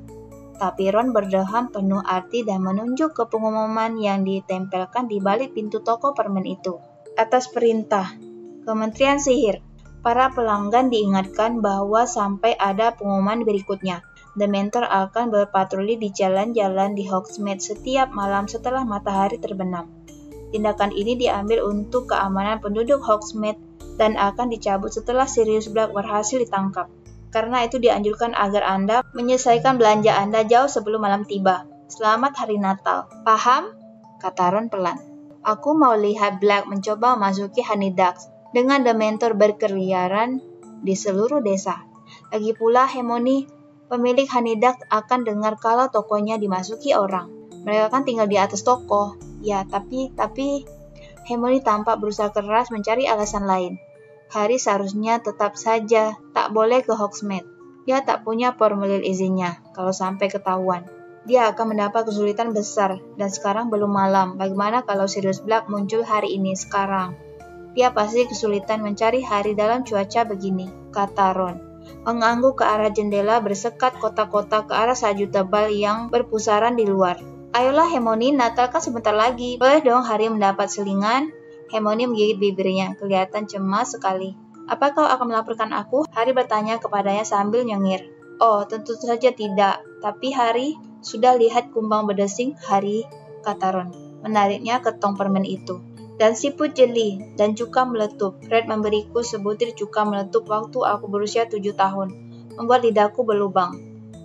Tapi Ron berdeham penuh arti dan menunjuk ke pengumuman yang ditempelkan di balik pintu toko permen itu. Atas perintah Kementerian Sihir, para pelanggan diingatkan bahwa sampai ada pengumuman berikutnya, Dementor akan berpatroli di jalan-jalan di Hogsmeade setiap malam setelah matahari terbenam. Tindakan ini diambil untuk keamanan penduduk Hogsmeade dan akan dicabut setelah Sirius Black berhasil ditangkap. Karena itu dianjurkan agar Anda menyelesaikan belanja Anda jauh sebelum malam tiba. Selamat Hari Natal. Paham? Kata Ron pelan. Aku mau lihat Black mencoba memasuki Honeydukes dengan Dementor berkeliaran di seluruh desa. Lagi pula Hermione, pemilik Honeydukes akan dengar kalau tokonya dimasuki orang. Mereka kan tinggal di atas toko. Ya, tapi Hermione tampak berusaha keras mencari alasan lain. Harry seharusnya tetap saja tak boleh ke Hogsmeade. Dia tak punya formulir izinnya kalau sampai ketahuan. Dia akan mendapat kesulitan besar, dan sekarang belum malam. Bagaimana kalau Sirius Black muncul hari ini sekarang? Dia pasti kesulitan mencari Harry dalam cuaca begini, kata Ron. Mengangguk ke arah jendela bersekat kotak-kotak ke arah salju tebal yang berpusaran di luar. Ayolah Hermione, Natal kan sebentar lagi. Boleh dong Harry mendapat selingan? Hermione menggigit bibirnya, kelihatan cemas sekali. Apa kau akan melaporkan aku? Harry bertanya kepadanya sambil nyengir. Oh, tentu saja tidak. Tapi Harry, sudah lihat kumbang berdesing, Harry, kata Ron, menariknya ke tong permen itu. Dan siput jeli, dan cuka meletup. Fred memberiku sebutir cuka meletup waktu aku berusia 7 tahun, membuat lidahku berlubang.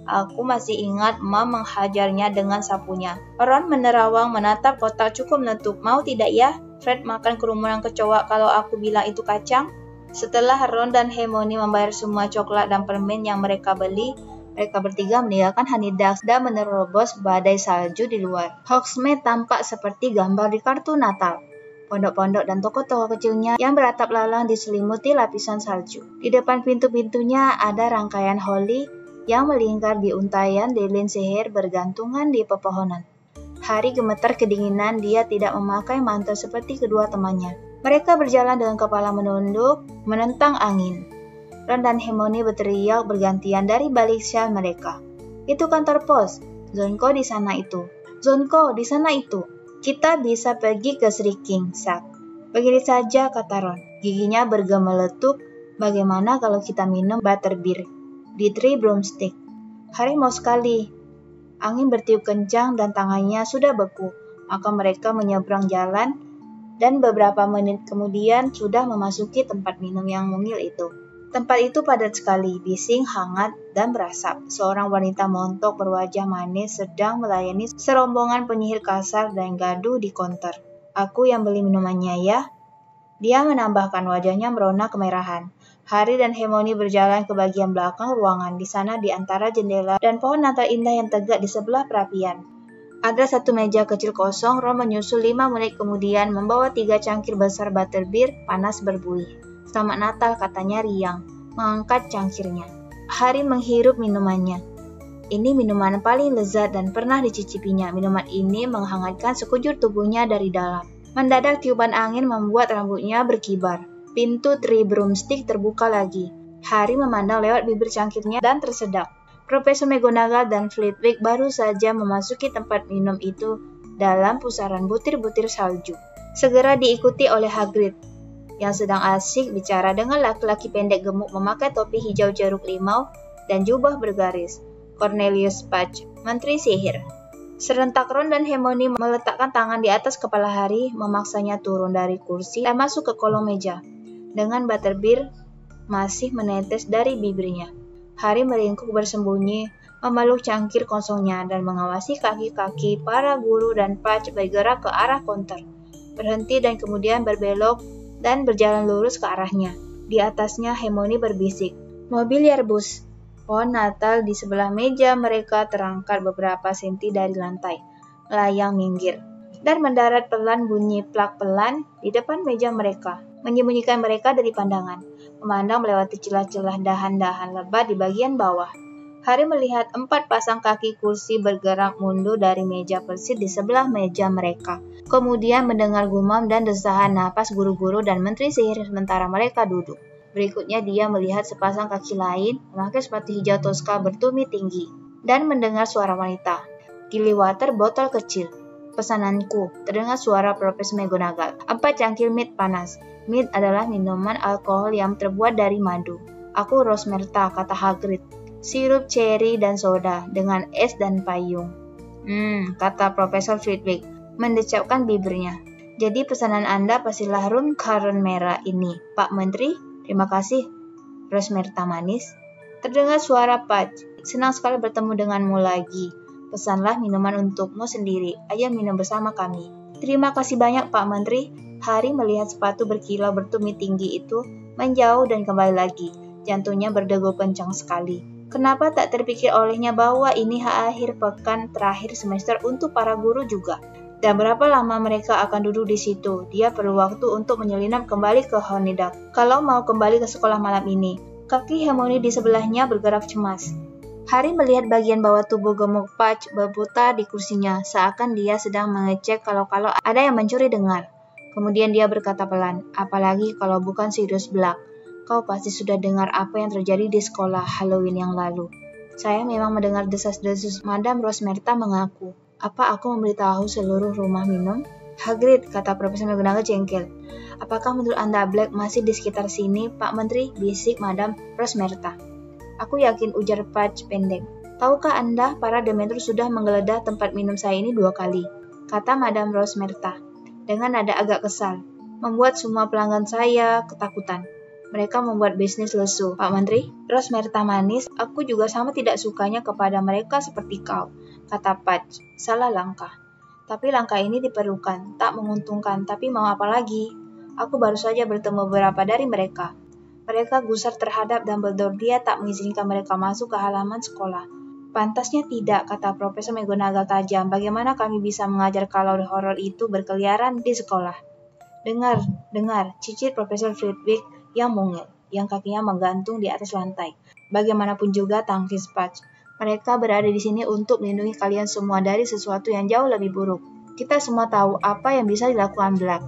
Aku masih ingat Mam menghajarnya dengan sapunya. Ron menerawang menatap kotak cuka meletup. Mau tidak ya? Fred makan kerumunan kecoa kalau aku bilang itu kacang? Setelah Ron dan Hermione membayar semua coklat dan permen yang mereka beli, mereka bertiga meninggalkan Honeydukes dan menerobos badai salju di luar. Hogsmeade tampak seperti gambar di kartu Natal. Pondok-pondok dan toko-toko kecilnya yang beratap lalang diselimuti lapisan salju. Di depan pintu-pintunya ada rangkaian holly yang melingkar di untayan lilin sihir bergantungan di pepohonan. Harry gemetar kedinginan, dia tidak memakai mantel seperti kedua temannya. Mereka berjalan dengan kepala menunduk, menentang angin. Ron dan Hermione berteriak bergantian dari balik syal mereka. Itu kantor pos. Zonko di sana itu. Zonko di sana itu. Kita bisa pergi ke Shrieking Shack. Begini saja, kata Ron. Giginya bergemeletup. Bagaimana kalau kita minum butterbeer di Three Broomstick? Harry mau sekali. Angin bertiup kencang dan tangannya sudah beku. Maka mereka menyeberang jalan dan beberapa menit kemudian sudah memasuki tempat minum yang mungil itu. Tempat itu padat sekali, bising, hangat, dan berasap. Seorang wanita montok berwajah manis sedang melayani serombongan penyihir kasar dan gaduh di konter. Aku yang beli minumannya ya? Dia menambahkan, wajahnya merona kemerahan. Harry dan Hermione berjalan ke bagian belakang ruangan. Di sana di antara jendela dan pohon Natal indah yang tegak di sebelah perapian. Ada satu meja kecil kosong. Ron menyusul 5 menit kemudian membawa 3 cangkir besar butterbeer panas berbuih. Selamat Natal, katanya riang, mengangkat cangkirnya. Harry menghirup minumannya. Ini minuman paling lezat dan pernah dicicipinya. Minuman ini menghangatkan sekujur tubuhnya dari dalam. Mendadak tiupan angin membuat rambutnya berkibar. Pintu Three Broomstick terbuka lagi. Harry memandang lewat bibir cangkirnya dan tersedak. Profesor McGonagall dan Flitwick baru saja memasuki tempat minum itu dalam pusaran butir-butir salju. Segera diikuti oleh Hagrid, yang sedang asik bicara dengan laki-laki pendek gemuk memakai topi hijau jeruk limau dan jubah bergaris, Cornelius Fudge, Menteri Sihir. Serentak Ron dan Hermione meletakkan tangan di atas kepala Harry, memaksanya turun dari kursi dan masuk ke kolong meja, dengan butterbeer masih menetes dari bibirnya. Harry meringkuk bersembunyi, memeluk cangkir kosongnya dan mengawasi kaki-kaki para guru dan Fudge bergerak ke arah counter, berhenti dan kemudian berbelok dan berjalan lurus ke arahnya. Di atasnya Hermione berbisik, "Mobiliar bus." Pohon Natal di sebelah meja mereka terangkat beberapa senti dari lantai, melayang minggir, dan mendarat pelan bunyi plak pelan di depan meja mereka, menyembunyikan mereka dari pandangan, memandang melewati celah-celah dahan-dahan lebat di bagian bawah. Harry melihat 4 pasang kaki kursi bergerak mundur dari meja persis di sebelah meja mereka. Kemudian mendengar gumam dan desahan napas guru-guru dan Menteri Sihir sementara mereka duduk. Berikutnya dia melihat sepasang kaki lain memakai sepatu hijau toska bertumit tinggi dan mendengar suara wanita. "Gillywater botol kecil. Pesananku," terdengar suara Profesor McGonagall. 4 cangkir Mead panas. Mead adalah minuman alkohol yang terbuat dari madu. "Aku Rosmerta," kata Hagrid. "Sirup ceri dan soda dengan es dan payung." Kata Profesor Flitwick, mendecapkan bibirnya. "Jadi pesanan Anda pastilah rum karun merah ini, Pak Menteri?" "Terima kasih, Rosmerta manis." Terdengar suara Fudge. "Senang sekali bertemu denganmu lagi. Pesanlah minuman untukmu sendiri. Ayo minum bersama kami." "Terima kasih banyak, Pak Menteri." Harry melihat sepatu berkilau bertumit tinggi itu menjauh dan kembali lagi. Jantungnya berdegup kencang sekali. Kenapa tak terpikir olehnya bahwa ini akhir pekan terakhir semester untuk para guru juga? Dan berapa lama mereka akan duduk di situ? Dia perlu waktu untuk menyelinap kembali ke Honeydukes. Kalau mau kembali ke sekolah malam ini. Kaki Hermione di sebelahnya bergerak cemas. Harry melihat bagian bawah tubuh gemuk Fudge berputar di kursinya, seakan dia sedang mengecek kalau ada yang mencuri dengar. Kemudian dia berkata pelan, "Apalagi kalau bukan Sirius Black. Kau pasti sudah dengar apa yang terjadi di sekolah Halloween yang lalu." "Saya memang mendengar desas-desus," Madame Rosmerta mengaku. "Apa aku memberitahu seluruh rumah minum?" "Hagrid," kata Profesor McGonagall jengkel. "Apakah menurut Anda Black masih di sekitar sini, Pak Menteri?" bisik Madame Rosmerta. "Aku yakin," ujar Fudge pendek. "Tahukah Anda, para Dementor sudah menggeledah tempat minum saya ini 2 kali, kata Madame Rosmerta, dengan nada agak kesal. "Membuat semua pelanggan saya ketakutan. Mereka membuat bisnis lesu, Pak Menteri." "Rosmerta manis, aku juga sama tidak sukanya kepada mereka seperti kau," kata Fudge. "Salah langkah. Tapi langkah ini diperlukan, tak menguntungkan, tapi mau apa lagi? Aku baru saja bertemu beberapa dari mereka. Mereka gusar terhadap Dumbledore. Dia tak mengizinkan mereka masuk ke halaman sekolah." "Pantasnya tidak," kata Profesor McGonagall tajam. "Bagaimana kami bisa mengajar kalau horor itu berkeliaran di sekolah?" Dengar, cicit Profesor Flitwick yang mungil, yang kakinya menggantung di atas lantai. "Bagaimanapun juga," tangkis Fudge, "mereka berada di sini untuk melindungi kalian semua dari sesuatu yang jauh lebih buruk. Kita semua tahu apa yang bisa dilakukan Black."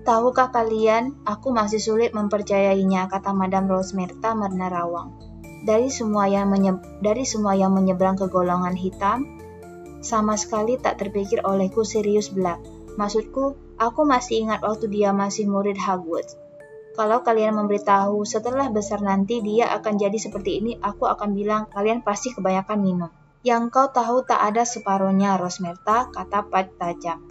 "Tahukah kalian, aku masih sulit mempercayainya," kata Madame Rosmerta menerawang. Dari semua yang menyeberang ke golongan hitam, sama sekali tak terpikir olehku Sirius Black. Maksudku, aku masih ingat waktu dia masih murid Hogwarts. Kalau kalian memberitahu setelah besar nanti dia akan jadi seperti ini, aku akan bilang kalian pasti kebanyakan minum." "Yang kau tahu tak ada separuhnya, Rosmerta," kata Fudge tajam.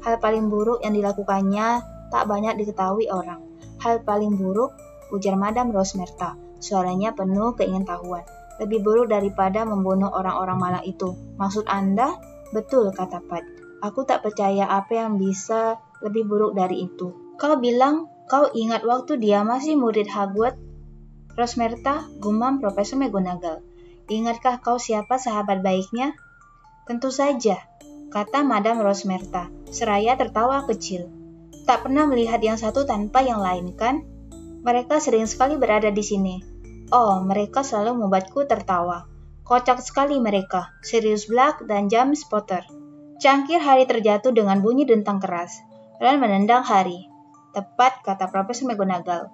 "Hal paling buruk yang dilakukannya tak banyak diketahui orang." "Hal paling buruk?" ujar Madame Rosmerta. Suaranya penuh keingintahuan. "Lebih buruk daripada membunuh orang-orang malang itu. Maksud Anda?" "Betul," kata Fudge. "Aku tak percaya apa yang bisa lebih buruk dari itu." "Kau bilang kau ingat waktu dia masih murid Hogwarts, Rosmerta," gumam Profesor McGonagall. "Ingatkah kau siapa sahabat baiknya?" "Tentu saja," kata Madame Rosmerta, seraya tertawa kecil. "Tak pernah melihat yang satu tanpa yang lain, kan? Mereka sering sekali berada di sini. Oh, mereka selalu membuatku tertawa. Kocak sekali mereka, Sirius Black dan James Potter." Cangkir Harry terjatuh dengan bunyi dentang keras. Ron menendang Harry. "Tepat," kata Profesor McGonagall.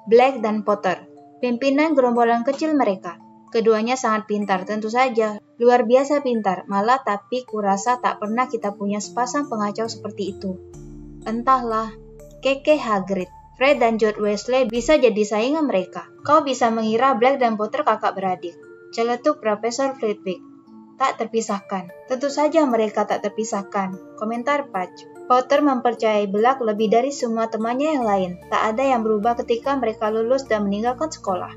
"Black dan Potter, pimpinan gerombolan kecil mereka. Keduanya sangat pintar, tentu saja. Luar biasa pintar, malah tapi kurasa tak pernah kita punya sepasang pengacau seperti itu. Entahlah, keke Hagrid. Fred dan George Weasley bisa jadi saingan mereka. Kau bisa mengira Black dan Potter kakak beradik. Celetuk Profesor Flitwick. Tak terpisahkan. Tentu saja mereka tak terpisahkan. Komentar Fudge. Potter mempercayai Black lebih dari semua temannya yang lain. Tak ada yang berubah ketika mereka lulus dan meninggalkan sekolah.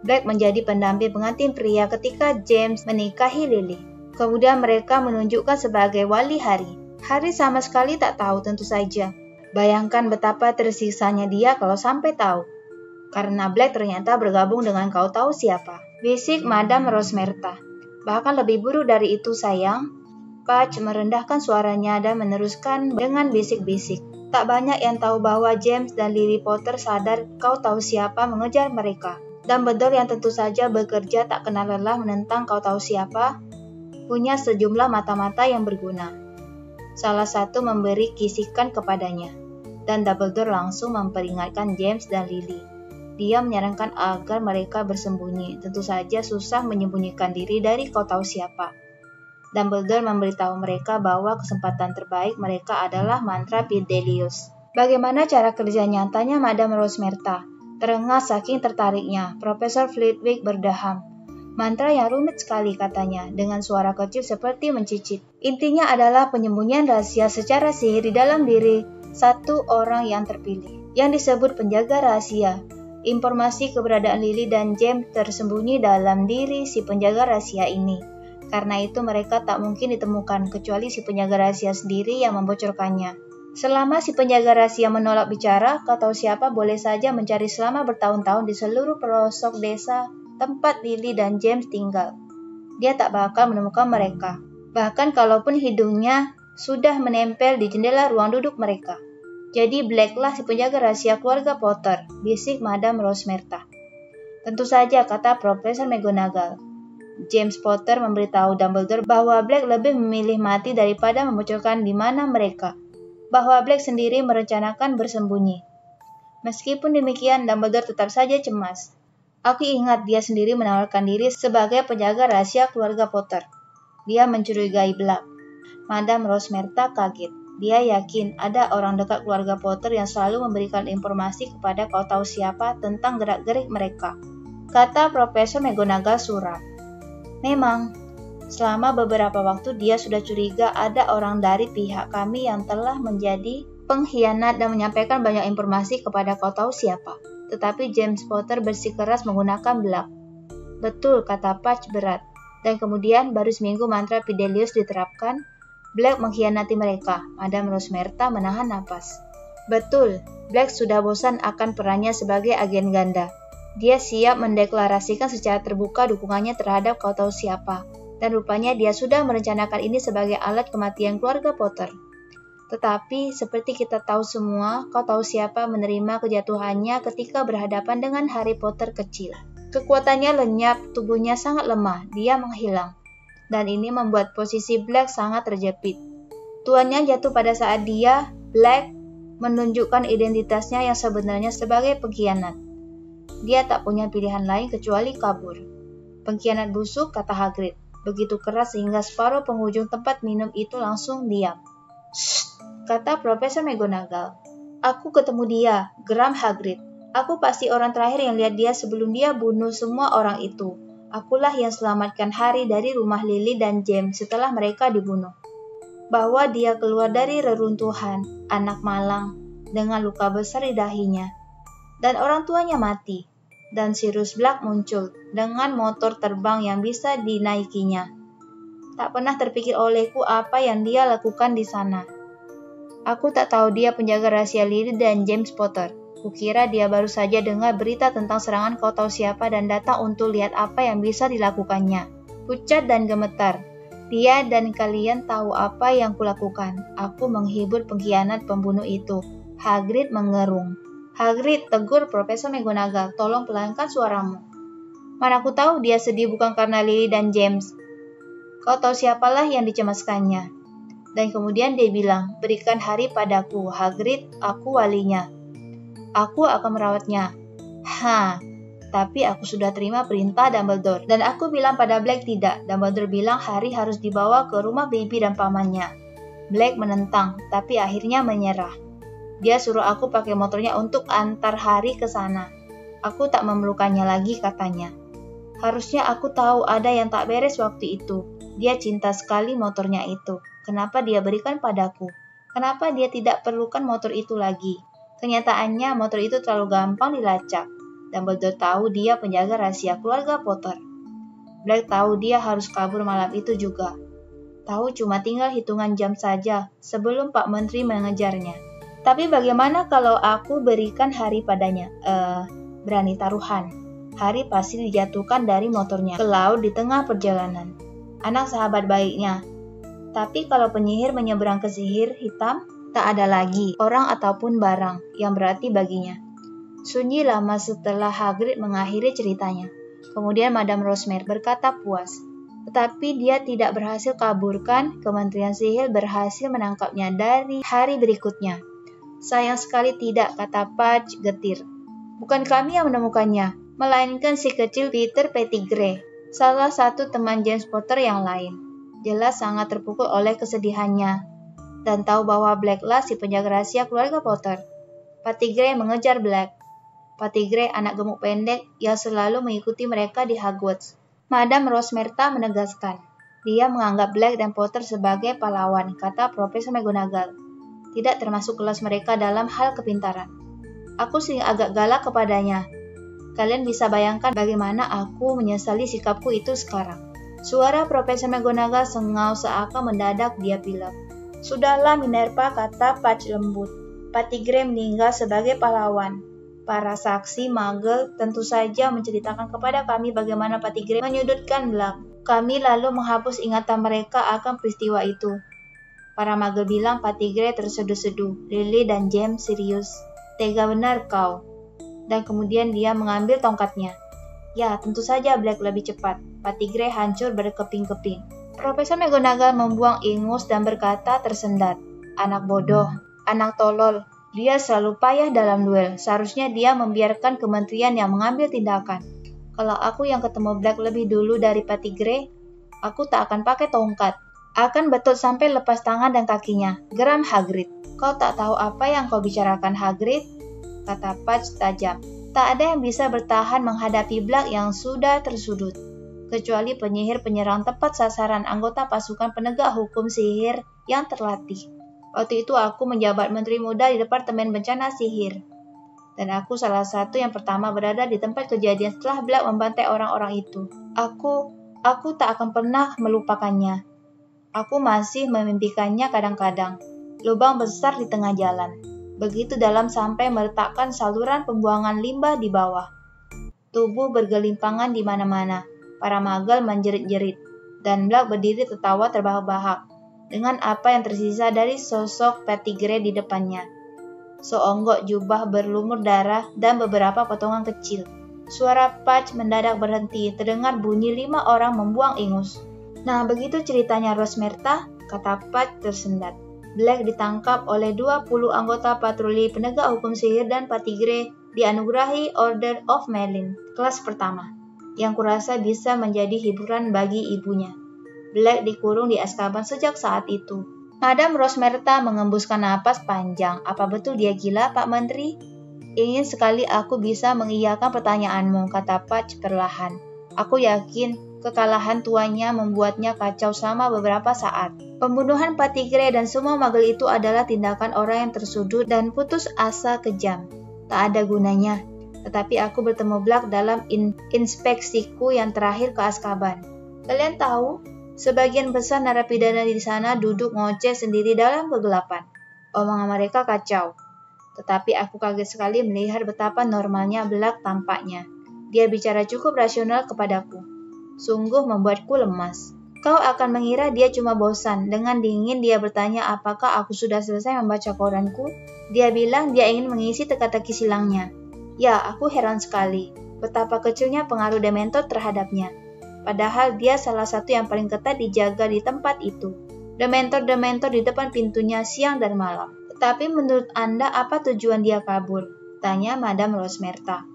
Black menjadi pendamping pengantin pria ketika James menikahi Lily. Kemudian mereka menunjukkan sebagai wali Harry. Harry sama sekali tak tahu, tentu saja. Bayangkan betapa tersiksanya dia kalau sampai tahu. Karena Black ternyata bergabung dengan kau tahu siapa. Bisik Madame Rosmerta. Bahkan lebih buruk dari itu, sayang. Fudge merendahkan suaranya dan meneruskan dengan bisik-bisik. Tak banyak yang tahu bahwa James dan Lily Potter sadar kau tahu siapa mengejar mereka. Dumbledore yang tentu saja bekerja tak kenal lelah menentang kau tahu siapa, punya sejumlah mata-mata yang berguna. Salah satu memberi kisikan kepadanya, dan Dumbledore langsung memperingatkan James dan Lily. Dia menyarankan agar mereka bersembunyi, tentu saja susah menyembunyikan diri dari kau tahu siapa. Dumbledore memberitahu mereka bahwa kesempatan terbaik mereka adalah mantra Fidelius. Bagaimana cara kerja nyatanya, Madame Rosmerta? Terengah saking tertariknya, Profesor Flitwick berdaham. Mantra yang rumit sekali, katanya, dengan suara kecil seperti mencicit. Intinya adalah penyembunyian rahasia secara sihir di dalam diri satu orang yang terpilih, yang disebut penjaga rahasia. Informasi keberadaan Lily dan James tersembunyi dalam diri si penjaga rahasia ini. Karena itu mereka tak mungkin ditemukan kecuali si penjaga rahasia sendiri yang membocorkannya. Selama si penjaga rahasia menolak bicara, kau tahu siapa boleh saja mencari selama bertahun-tahun di seluruh pelosok desa tempat Lily dan James tinggal. Dia tak bakal menemukan mereka. Bahkan kalaupun hidungnya sudah menempel di jendela ruang duduk mereka. Jadi Blacklah si penjaga rahasia keluarga Potter, bisik Madame Rosmerta. Tentu saja, kata Profesor McGonagall. James Potter memberitahu Dumbledore bahwa Black lebih memilih mati daripada membocorkan di mana mereka. Bahwa Black sendiri merencanakan bersembunyi. Meskipun demikian, Dumbledore tetap saja cemas. Aku ingat dia sendiri menawarkan diri sebagai penjaga rahasia keluarga Potter. Dia mencurigai Black. Madame Rosmerta kaget. Dia yakin ada orang dekat keluarga Potter yang selalu memberikan informasi kepada kau tahu siapa tentang gerak-gerik mereka. Kata Profesor McGonagall suram. Memang. Selama beberapa waktu dia sudah curiga ada orang dari pihak kami yang telah menjadi pengkhianat dan menyampaikan banyak informasi kepada kau tahu siapa. Tetapi James Potter bersikeras menggunakan Black. Betul, kata Fudge berat. Dan kemudian baru seminggu mantra Fidelius diterapkan, Black mengkhianati mereka. Madame Rosmerta menahan napas. Betul, Black sudah bosan akan perannya sebagai agen ganda. Dia siap mendeklarasikan secara terbuka dukungannya terhadap kau tahu siapa. Dan rupanya dia sudah merencanakan ini sebagai alat kematian keluarga Potter. Tetapi, seperti kita tahu semua, kau tahu siapa menerima kejatuhannya ketika berhadapan dengan Harry Potter kecil. Kekuatannya lenyap, tubuhnya sangat lemah, dia menghilang. Dan ini membuat posisi Black sangat terjepit. Tuannya jatuh pada saat dia, Black, menunjukkan identitasnya yang sebenarnya sebagai pengkhianat. Dia tak punya pilihan lain kecuali kabur. Pengkhianat busuk, kata Hagrid. Begitu keras sehingga separuh penghujung tempat minum itu langsung diam. Shh, kata Profesor McGonagall. Aku ketemu dia, geram Hagrid. Aku pasti orang terakhir yang lihat dia sebelum dia bunuh semua orang itu. Akulah yang selamatkan Harry dari rumah Lily dan James setelah mereka dibunuh. Bahwa dia keluar dari reruntuhan, anak malang, dengan luka besar di dahinya. Dan orang tuanya mati. Dan Sirius Black muncul dengan motor terbang yang bisa dinaikinya. Tak pernah terpikir olehku apa yang dia lakukan di sana. Aku tak tahu dia penjaga rahasia Lily dan James Potter. Kukira dia baru saja dengar berita tentang serangan kau tahu siapa dan datang untuk lihat apa yang bisa dilakukannya. Pucat dan gemetar. Dia dan kalian tahu apa yang kulakukan. Aku menghibur pengkhianat pembunuh itu. Hagrid mengerung. Hagrid, tegur Profesor McGonagall, tolong pelankan suaramu. Mana aku tahu dia sedih bukan karena Lily dan James. Kau tahu siapalah yang dicemaskannya. Dan kemudian dia bilang, berikan Harry padaku, Hagrid, aku walinya. Aku akan merawatnya. Tetapi aku sudah terima perintah Dumbledore. Dan aku bilang pada Black tidak. Dumbledore bilang Harry harus dibawa ke rumah bibi dan pamannya. Black menentang, tapi akhirnya menyerah. Dia suruh aku pakai motornya untuk antar Harry ke sana. Aku tak memerlukannya lagi, katanya. Harusnya aku tahu ada yang tak beres waktu itu. Dia cinta sekali motornya itu. Kenapa dia berikan padaku? Kenapa dia tidak perlukan motor itu lagi? Kenyataannya motor itu terlalu gampang dilacak. Dumbledore tahu dia penjaga rahasia keluarga Potter. Black tahu dia harus kabur malam itu juga. Tahu cuma tinggal hitungan jam saja sebelum Pak Menteri mengejarnya. Tapi bagaimana kalau aku berikan Harry padanya? Berani taruhan. Harry pasti dijatuhkan dari motornya ke laut di tengah perjalanan. Anak sahabat baiknya. Tapi kalau penyihir menyeberang ke sihir hitam, tak ada lagi orang ataupun barang yang berarti baginya. Sunyi lama setelah Hagrid mengakhiri ceritanya. Kemudian Madame Rosemer berkata puas. Tetapi dia tidak berhasil kaburkan, Kementerian Sihir berhasil menangkapnya dari hari berikutnya. Sayang sekali tidak, kata Fudge getir. Bukan kami yang menemukannya, melainkan si kecil Peter Pettigrew, salah satu teman James Potter yang lain. Jelas sangat terpukul oleh kesedihannya, dan tahu bahwa Black lah si penjaga rahasia keluarga Potter. Pettigrew mengejar Black. Pettigrew anak gemuk pendek yang selalu mengikuti mereka di Hogwarts. Madame Rosmerta menegaskan, dia menganggap Black dan Potter sebagai pahlawan, kata Profesor McGonagall. Tidak termasuk kelas mereka dalam hal kepintaran. Aku sering agak galak kepadanya. Kalian bisa bayangkan bagaimana aku menyesali sikapku itu sekarang. Suara Profesor McGonagall sengau seakan mendadak dia pilek. Sudahlah Minerva, kata Fudge lembut. Pettigrew meninggal sebagai pahlawan. Para saksi Muggle tentu saja menceritakan kepada kami bagaimana Pettigrew menyudutkan Black. Kami lalu menghapus ingatan mereka akan peristiwa itu. Para Muggle bilang Pettigrew terseduh-seduh. Lily dan James serius. Tega benar kau. Dan kemudian dia mengambil tongkatnya. Ya, tentu saja Black lebih cepat. Pettigrew hancur berkeping-keping. Profesor McGonagall membuang ingus dan berkata tersendat. Anak bodoh, anak tolol. Dia selalu payah dalam duel. Seharusnya dia membiarkan kementerian yang mengambil tindakan. Kalau aku yang ketemu Black lebih dulu dari Pettigrew, aku tak akan pakai tongkat. Akan betul sampai lepas tangan dan kakinya. Geram Hagrid. Kau tak tahu apa yang kau bicarakan, Hagrid? Kata Fudge tajam. Tak ada yang bisa bertahan menghadapi Black yang sudah tersudut. Kecuali penyihir penyerang tepat sasaran anggota pasukan penegak hukum sihir yang terlatih. Waktu itu aku menjabat Menteri Muda di Departemen Bencana Sihir. Dan aku salah satu yang pertama berada di tempat kejadian setelah Black membantai orang-orang itu. Aku tak akan pernah melupakannya. Aku masih memimpikannya kadang-kadang. Lubang besar di tengah jalan. Begitu dalam sampai meletakkan saluran pembuangan limbah di bawah. Tubuh bergelimpangan di mana-mana. Para Muggle menjerit-jerit. Dan Black berdiri tertawa terbahak-bahak. Dengan apa yang tersisa dari sosok Pettigrew di depannya. Seonggok jubah berlumur darah dan beberapa potongan kecil. Suara Fudge mendadak berhenti. Terdengar bunyi 5 orang membuang ingus. Nah, begitu ceritanya Rosmerta, kata Fudge tersendat. Black ditangkap oleh 20 anggota patroli penegak hukum sihir dan Pettigrew dianugerahi Order of Merlin, kelas pertama, yang kurasa bisa menjadi hiburan bagi ibunya. Black dikurung di Azkaban sejak saat itu. Madame Rosmerta mengembuskan napas panjang. Apa betul dia gila, Pak Menteri? Ingin sekali aku bisa mengiyakan pertanyaanmu, kata Fudge perlahan. Aku yakin kekalahan tuanya membuatnya kacau selama beberapa saat. Pembunuhan Pettigrew dan semua Muggle itu adalah tindakan orang yang tersudut dan putus asa kejam. Tak ada gunanya. Tetapi aku bertemu Black dalam inspeksiku yang terakhir ke Azkaban. Kalian tahu, sebagian besar narapidana di sana duduk ngoceh sendiri dalam kegelapan. Omongan mereka kacau. Tetapi aku kaget sekali melihat betapa normalnya Black tampaknya. Dia bicara cukup rasional kepadaku. Sungguh membuatku lemas. Kau akan mengira dia cuma bosan. Dengan dingin dia bertanya apakah aku sudah selesai membaca koranku. Dia bilang dia ingin mengisi teka-teki silangnya. Ya, aku heran sekali. Betapa kecilnya pengaruh Dementor terhadapnya. Padahal dia salah satu yang paling ketat dijaga di tempat itu. Dementor-dementor di depan pintunya siang dan malam. Tetapi menurut Anda apa tujuan dia kabur? Tanya Madame Rosmerta.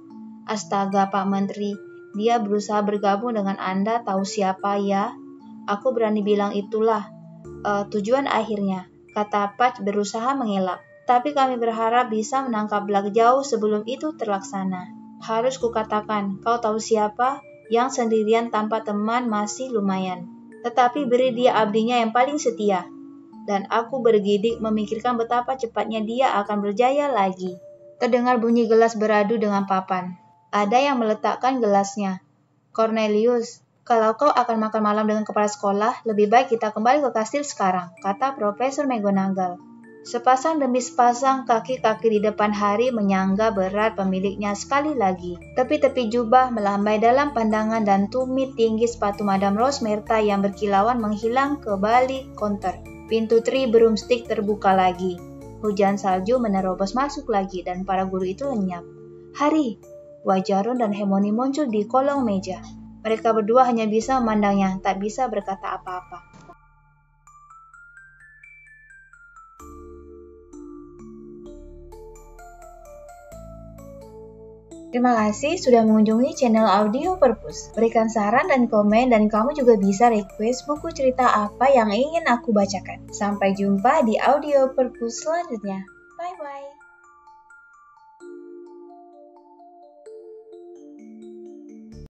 Astaga Pak Menteri, dia berusaha bergabung dengan Anda tahu siapa ya? Aku berani bilang itulah. Tujuan akhirnya, kata Patch berusaha mengelak. Tapi kami berharap bisa menangkap Black jauh sebelum itu terlaksana. Harus kukatakan, kau tahu siapa? Yang sendirian tanpa teman masih lumayan. Tetapi beri dia abdinya yang paling setia. Dan aku bergidik memikirkan betapa cepatnya dia akan berjaya lagi. Terdengar bunyi gelas beradu dengan papan. Ada yang meletakkan gelasnya. Cornelius, kalau kau akan makan malam dengan kepala sekolah, lebih baik kita kembali ke kastil sekarang, kata Profesor McGonagall. Sepasang demi sepasang kaki-kaki di depan Harry menyangga berat pemiliknya sekali lagi. Tepi-tepi jubah melambai dalam pandangan dan tumit tinggi sepatu Madame Rosmerta yang berkilauan menghilang ke balik konter. Pintu Three Broomstick terbuka lagi. Hujan salju menerobos masuk lagi dan para guru itu lenyap. Harry! Wajah Ron dan Hermione muncul di kolong meja. Mereka berdua hanya bisa memandangnya, tak bisa berkata apa-apa. Terima kasih sudah mengunjungi channel Audio Perpus. Berikan saran dan komen dan kamu juga bisa request buku cerita apa yang ingin aku bacakan. Sampai jumpa di Audio Perpus selanjutnya. Bye-bye.